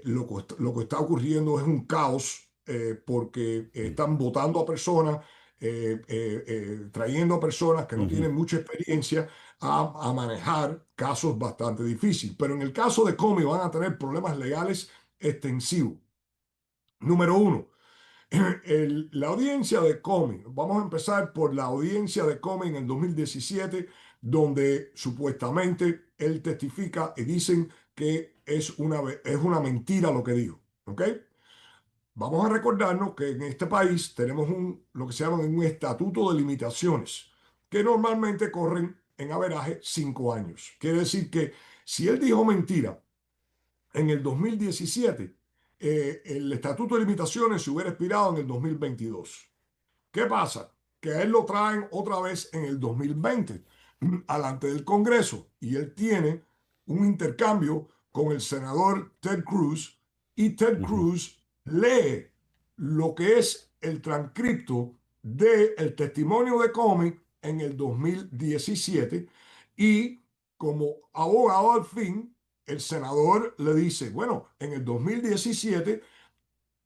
lo que está ocurriendo es un caos porque están votando a personas, trayendo a personas que no tienen mucha experiencia a manejar casos bastante difíciles. Pero en el caso de Comey van a tener problemas legales extensivos. Número uno, la audiencia de Comey, vamos a empezar por la audiencia de Comey en el 2017, donde supuestamente él testifica y dicen que es una mentira lo que dijo. ¿Ok? Vamos a recordarnos que en este país tenemos lo que se llama un estatuto de limitaciones, que normalmente corren en averaje 5 años. Quiere decir que si él dijo mentira en el 2017, el estatuto de limitaciones se hubiera expirado en el 2022. ¿Qué pasa? Que a él lo traen otra vez en el 2020, alante del Congreso, y él tiene un intercambio con el senador Ted Cruz, y Ted Cruz lee lo que es el transcripto del testimonio de Comey en el 2017, y como abogado al fin, el senador le dice, bueno, en el 2017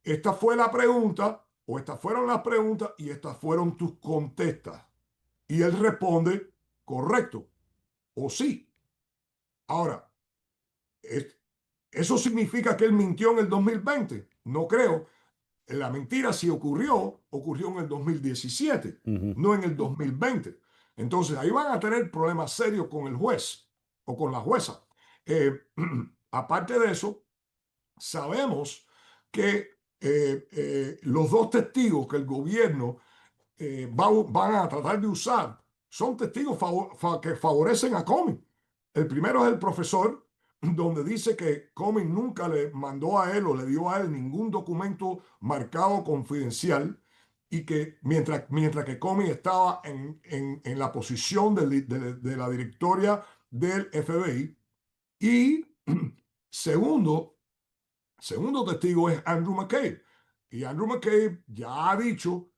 esta fue la pregunta, o estas fueron las preguntas, y estas fueron tus contestas. Y él responde, correcto, o sí. Ahora, ¿eso significa que él mintió en el 2020? No creo. La mentira, si ocurrió en el 2017, no en el 2020. Entonces, ahí van a tener problemas serios con el juez o con la jueza. Aparte de eso, sabemos que los dos testigos que el gobierno van a tratar de usar son testigos que favorecen a Comey. El primero es el profesor, donde dice que Comey nunca le mandó a él o le dio a él ningún documento marcado confidencial, y que mientras que Comey estaba en la posición de la directoria del FBI. Y segundo testigo es Andrew McCabe. Y Andrew McCabe ya ha dicho,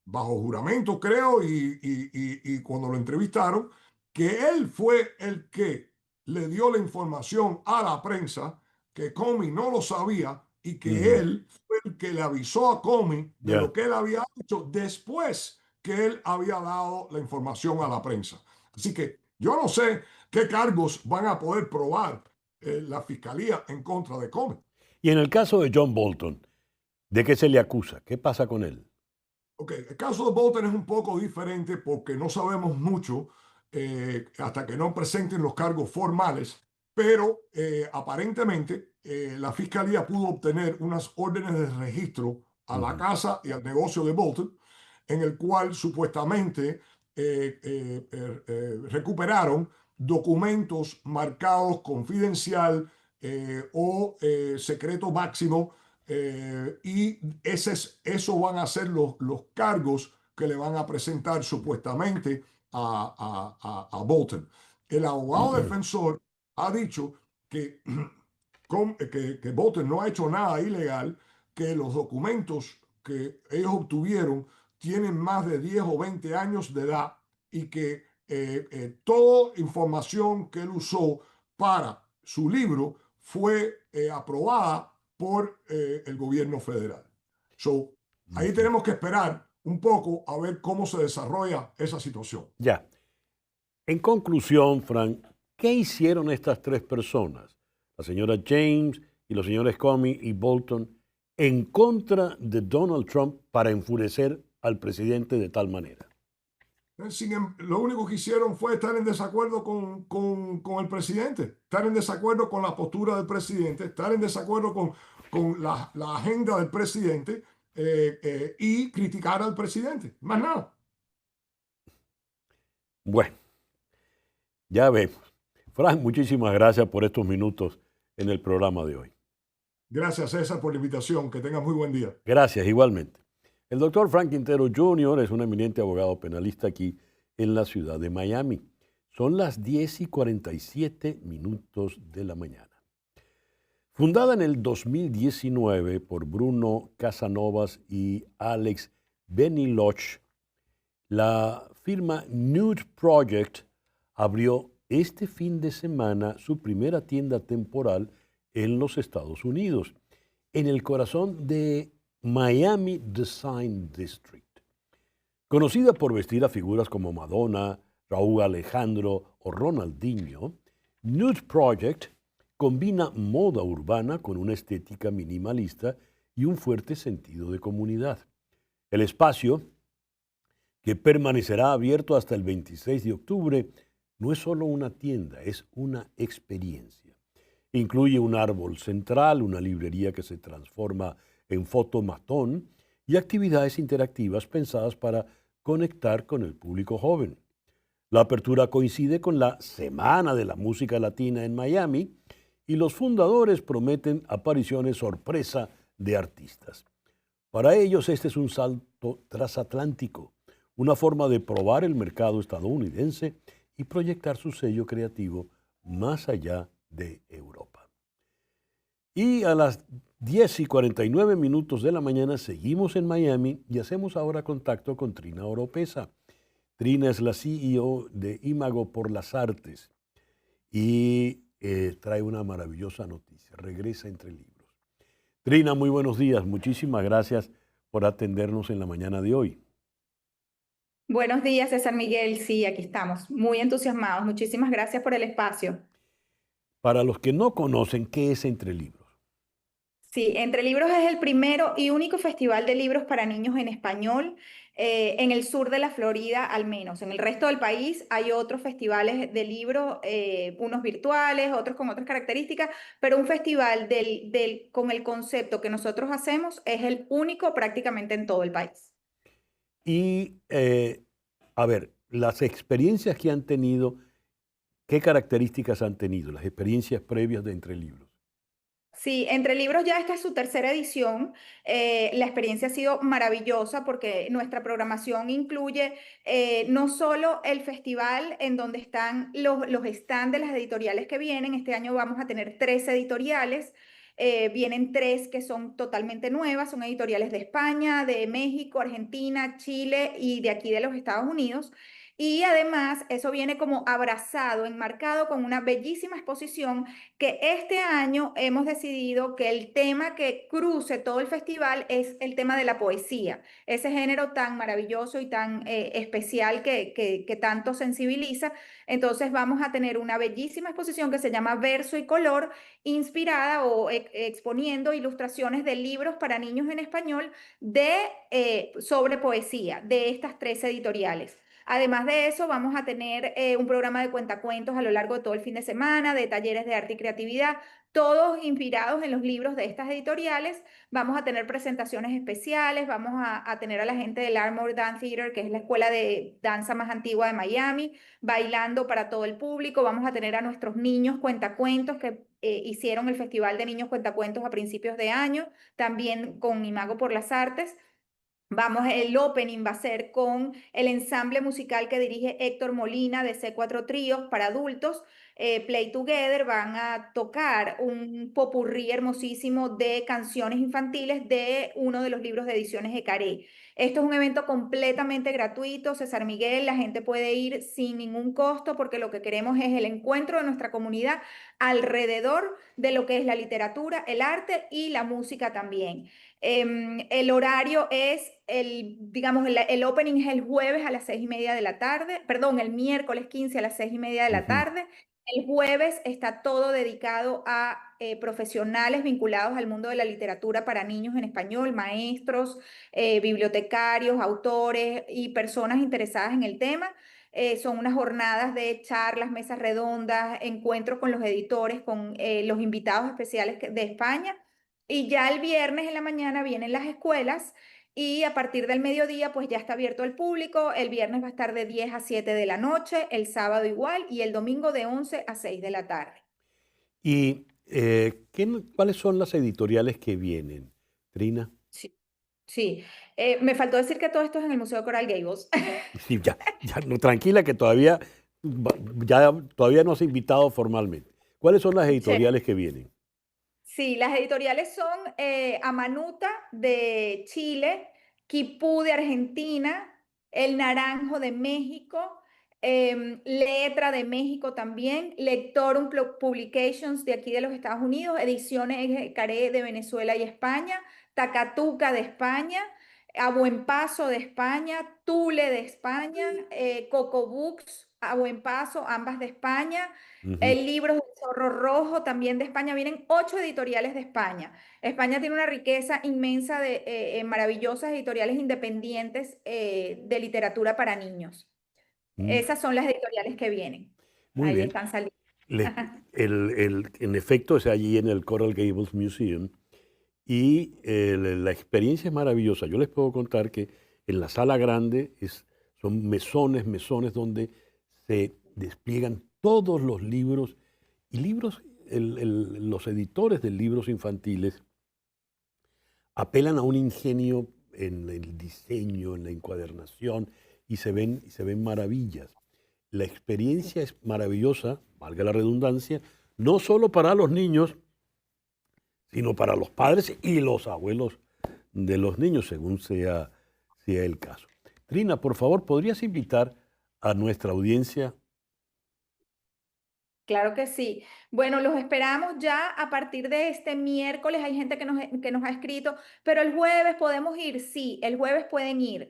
bajo juramento creo, y cuando lo entrevistaron, que él fue el que le dio la información a la prensa, que Comey no lo sabía, y que él fue el que le avisó a Comey de lo que él había hecho después que él había dado la información a la prensa. Así que yo no sé qué cargos van a poder probar la fiscalía en contra de Comey. Y en el caso de John Bolton, ¿de qué se le acusa? ¿Qué pasa con él? Ok, el caso de Bolton es un poco diferente porque no sabemos mucho hasta que no presenten los cargos formales, pero aparentemente la fiscalía pudo obtener unas órdenes de registro a la casa y al negocio de Bolton, en el cual supuestamente recuperaron documentos marcados confidencial o secreto máximo, y eso van a ser los cargos que le van a presentar supuestamente a Bolton. El abogado defensor ha dicho que, que Bolton no ha hecho nada ilegal, que los documentos que ellos obtuvieron tienen más de 10 o 20 años de edad, y que toda información que él usó para su libro fue aprobada por el gobierno federal. Ahí tenemos que esperar un poco a ver cómo se desarrolla esa situación. Ya. En conclusión, Frank, ¿qué hicieron estas tres personas, la señora James y los señores Comey y Bolton, en contra de Donald Trump para enfurecer al presidente de tal manera? Lo único que hicieron fue estar en desacuerdo con el presidente, estar en desacuerdo con la postura del presidente, estar en desacuerdo con la agenda del presidente, y criticar al presidente. Más nada. Bueno, ya vemos. Frank, muchísimas gracias por estos minutos en el programa de hoy. Gracias, César, por la invitación. Que tengas muy buen día. Gracias, igualmente. El doctor Frank Quintero Jr. es un eminente abogado penalista aquí en la ciudad de Miami. Son las 10:47 de la mañana. Fundada en el 2019 por Bruno Casanovas y Alex Beniloch, la firma Nude Project abrió este fin de semana su primera tienda temporal en los Estados Unidos. en el corazón de Miami Design District. Conocida por vestir a figuras como Madonna, Raúl Alejandro o Ronaldinho, Nude Project combina moda urbana con una estética minimalista y un fuerte sentido de comunidad. El espacio, que permanecerá abierto hasta el 26 de octubre, no es solo una tienda, es una experiencia. Incluye un árbol central, una librería que se transforma en fotomatón y actividades interactivas pensadas para conectar con el público joven. La apertura coincide con la Semana de la Música Latina en Miami y los fundadores prometen apariciones sorpresa de artistas. Para ellos este es un salto transatlántico, una forma de probar el mercado estadounidense y proyectar su sello creativo más allá de Europa. Y a las 10:49 de la mañana seguimos en Miami y hacemos ahora contacto con Trina Oropesa. Trina es la CEO de Imago por las Artes y trae una maravillosa noticia. Regresa Entre Libros. Trina, muy buenos días. Muchísimas gracias por atendernos en la mañana de hoy. Buenos días, César Miguel. Sí, aquí estamos, muy entusiasmados. Muchísimas gracias por el espacio. Para los que no conocen, ¿qué es Entre Libros? Sí, Entre Libros es el primero y único festival de libros para niños en español en el sur de la Florida, al menos. En el resto del país hay otros festivales de libros, unos virtuales, otros con otras características, pero un festival con el concepto que nosotros hacemos es el único prácticamente en todo el país. Y, a ver, las experiencias que han tenido, ¿qué características han tenido? Las experiencias previas de Entre Libros. Sí, Entre Libros ya esta es su tercera edición. La experiencia ha sido maravillosa porque nuestra programación incluye no solo el festival en donde están los stands de las editoriales que vienen. Este año vamos a tener 3 editoriales. Vienen 3 que son totalmente nuevas, son editoriales de España, de México, Argentina, Chile y de aquí de los Estados Unidos. Y además eso viene como abrazado, enmarcado con una bellísima exposición que este año hemos decidido que el tema que cruce todo el festival es el tema de la poesía, ese género tan maravilloso y tan especial que tanto sensibiliza. Entonces vamos a tener una bellísima exposición que se llama Verso y Color, inspirada o exponiendo ilustraciones de libros para niños en español sobre poesía de estas 3 editoriales. Además de eso, vamos a tener un programa de cuentacuentos a lo largo de todo el fin de semana, de talleres de arte y creatividad, todos inspirados en los libros de estas editoriales. Vamos a tener presentaciones especiales, vamos a tener a la gente del Armour Dance Theater, que es la escuela de danza más antigua de Miami, bailando para todo el público. Vamos a tener a nuestros niños cuentacuentos que hicieron el Festival de Niños Cuentacuentos a principios de año, también con Imago por las Artes. El opening va a ser con el ensamble musical que dirige Héctor Molina de C4 Tríos para adultos. Play Together van a tocar un popurrí hermosísimo de canciones infantiles de uno de los libros de ediciones Ecaré. Esto es un evento completamente gratuito, César Miguel, la gente puede ir sin ningún costo porque lo que queremos es el encuentro de nuestra comunidad alrededor de lo que es la literatura, el arte y la música también. El horario es, digamos, el opening es el jueves a las 6:30 de la tarde, perdón, el miércoles 15 a las 6:30 de la tarde. El jueves está todo dedicado a profesionales vinculados al mundo de la literatura para niños en español, maestros, bibliotecarios, autores y personas interesadas en el tema. Son unas jornadas de charlas, mesas redondas, encuentros con los editores, con los invitados especiales de España. Y ya el viernes en la mañana vienen las escuelas y a partir del mediodía pues ya está abierto al público. El viernes va a estar de 10 a 7 de la noche, el sábado igual y el domingo de 11 a 6 de la tarde. ¿Y cuáles son las editoriales que vienen, Trina? Sí. Me faltó decir que todo esto es en el Museo Coral Gables. Sí, ya, no, tranquila que todavía no has invitado formalmente. ¿Cuáles son las editoriales que vienen? Sí, las editoriales son Amanuta de Chile, Quipú de Argentina, El Naranjo de México, Letra de México también, Lectorum Publications de aquí de los Estados Unidos, Ediciones Caré de Venezuela y España, Tacatuca de España, A Buen Paso de España, Tule de España, Coco Books, A Buen Paso, ambas de España, el libro del Zorro Rojo también de España. Vienen 8 editoriales de España. España tiene una riqueza inmensa de maravillosas editoriales independientes de literatura para niños. Esas son las editoriales que vienen. Muy Ahí bien. están saliendo. En efecto, es allí en el Coral Gables Museum y la experiencia es maravillosa. Yo les puedo contar que en la sala grande son mesones donde se despliegan todos los libros y los editores de libros infantiles apelan a un ingenio en el diseño, en la encuadernación y se ven maravillas. La experiencia es maravillosa, valga la redundancia, no solo para los niños, sino para los padres y los abuelos de los niños, según sea el caso. Trina, por favor, ¿podrías invitar a nuestra audiencia? Claro que sí. Bueno, los esperamos ya a partir de este miércoles. Hay gente que nos ha escrito, pero el jueves podemos ir. Sí, el jueves pueden ir,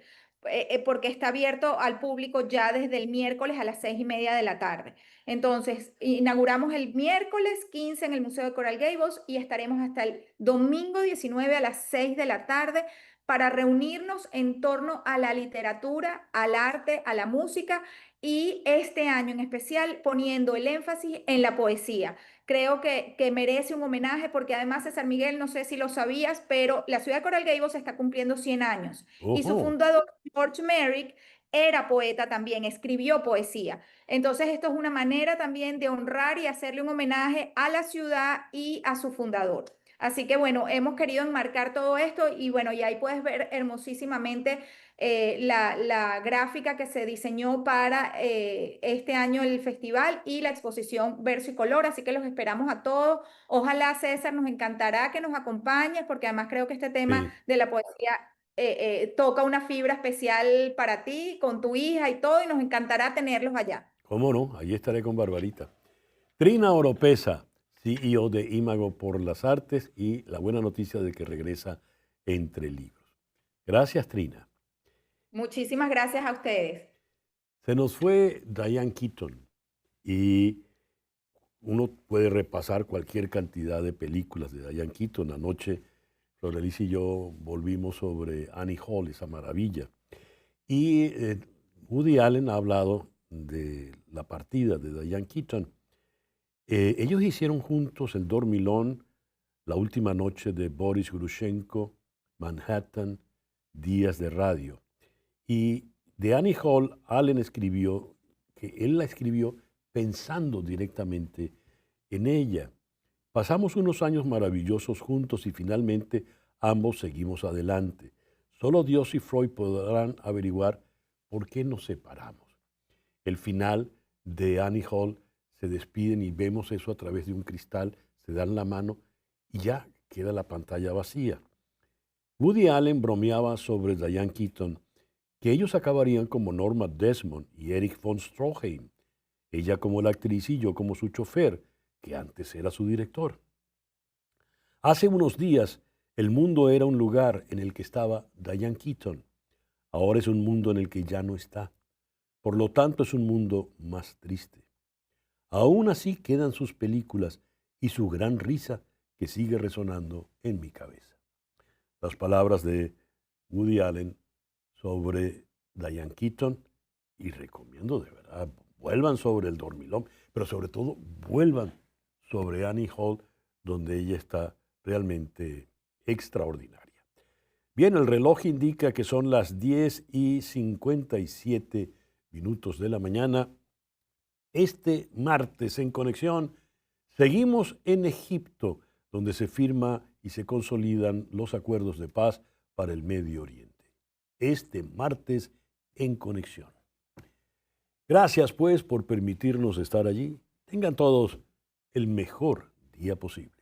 porque está abierto al público ya desde el miércoles a las 6:30 de la tarde. Entonces, inauguramos el miércoles 15 en el Museo de Coral Gables y estaremos hasta el domingo 19 a las 6 de la tarde para reunirnos en torno a la literatura, al arte, a la música y este año en especial poniendo el énfasis en la poesía. Creo que merece un homenaje porque además, César Miguel, no sé si lo sabías, pero la ciudad de Coral Gables está cumpliendo 100 años y su fundador, George Merrick, era poeta también, escribió poesía. Entonces esto es una manera también de honrar y hacerle un homenaje a la ciudad y a su fundador. Así que bueno, hemos querido enmarcar todo esto y bueno, y ahí puedes ver hermosísimamente la gráfica que se diseñó para este año el festival y la exposición Verso y Color, así que los esperamos a todos. Ojalá, César, nos encantará que nos acompañes, porque además creo que este tema de la poesía toca una fibra especial para ti, con tu hija y todo, y nos encantará tenerlos allá. ¿Cómo no? Allí estaré con Barbarita. Trina Oropesa, CEO de Imago por las Artes, y la buena noticia de que regresa Entre Libros. Gracias, Trina. Muchísimas gracias a ustedes. Se nos fue Diane Keaton y uno puede repasar cualquier cantidad de películas de Diane Keaton. Anoche Florelis y yo volvimos sobre Annie Hall, esa maravilla. Y Woody Allen ha hablado de la partida de Diane Keaton. Ellos hicieron juntos El Dormilón, La última noche de Boris Grushenko, Manhattan, Días de Radio. Y de Annie Hall, Allen escribió que él la escribió pensando directamente en ella. Pasamos unos años maravillosos juntos y finalmente ambos seguimos adelante. Solo Dios y Freud podrán averiguar por qué nos separamos. El final de Annie Hall, se despiden y vemos eso a través de un cristal, se dan la mano y ya queda la pantalla vacía. Woody Allen bromeaba sobre Diane Keaton que ellos acabarían como Norma Desmond y Erich von Stroheim, ella como la actriz y yo como su chofer, que antes era su director. Hace unos días el mundo era un lugar en el que estaba Diane Keaton, ahora es un mundo en el que ya no está, por lo tanto es un mundo más triste. Aún así quedan sus películas y su gran risa que sigue resonando en mi cabeza. Las palabras de Woody Allen sobre Diane Keaton, y recomiendo de verdad, vuelvan sobre El Dormilón, pero sobre todo vuelvan sobre Annie Hall, donde ella está realmente extraordinaria. Bien, el reloj indica que son las 10:57 de la mañana. Este martes en Conexión seguimos en Egipto, donde se firma y se consolidan los acuerdos de paz para el Medio Oriente. Este martes en Conexión. Gracias pues por permitirnos estar allí. Tengan todos el mejor día posible.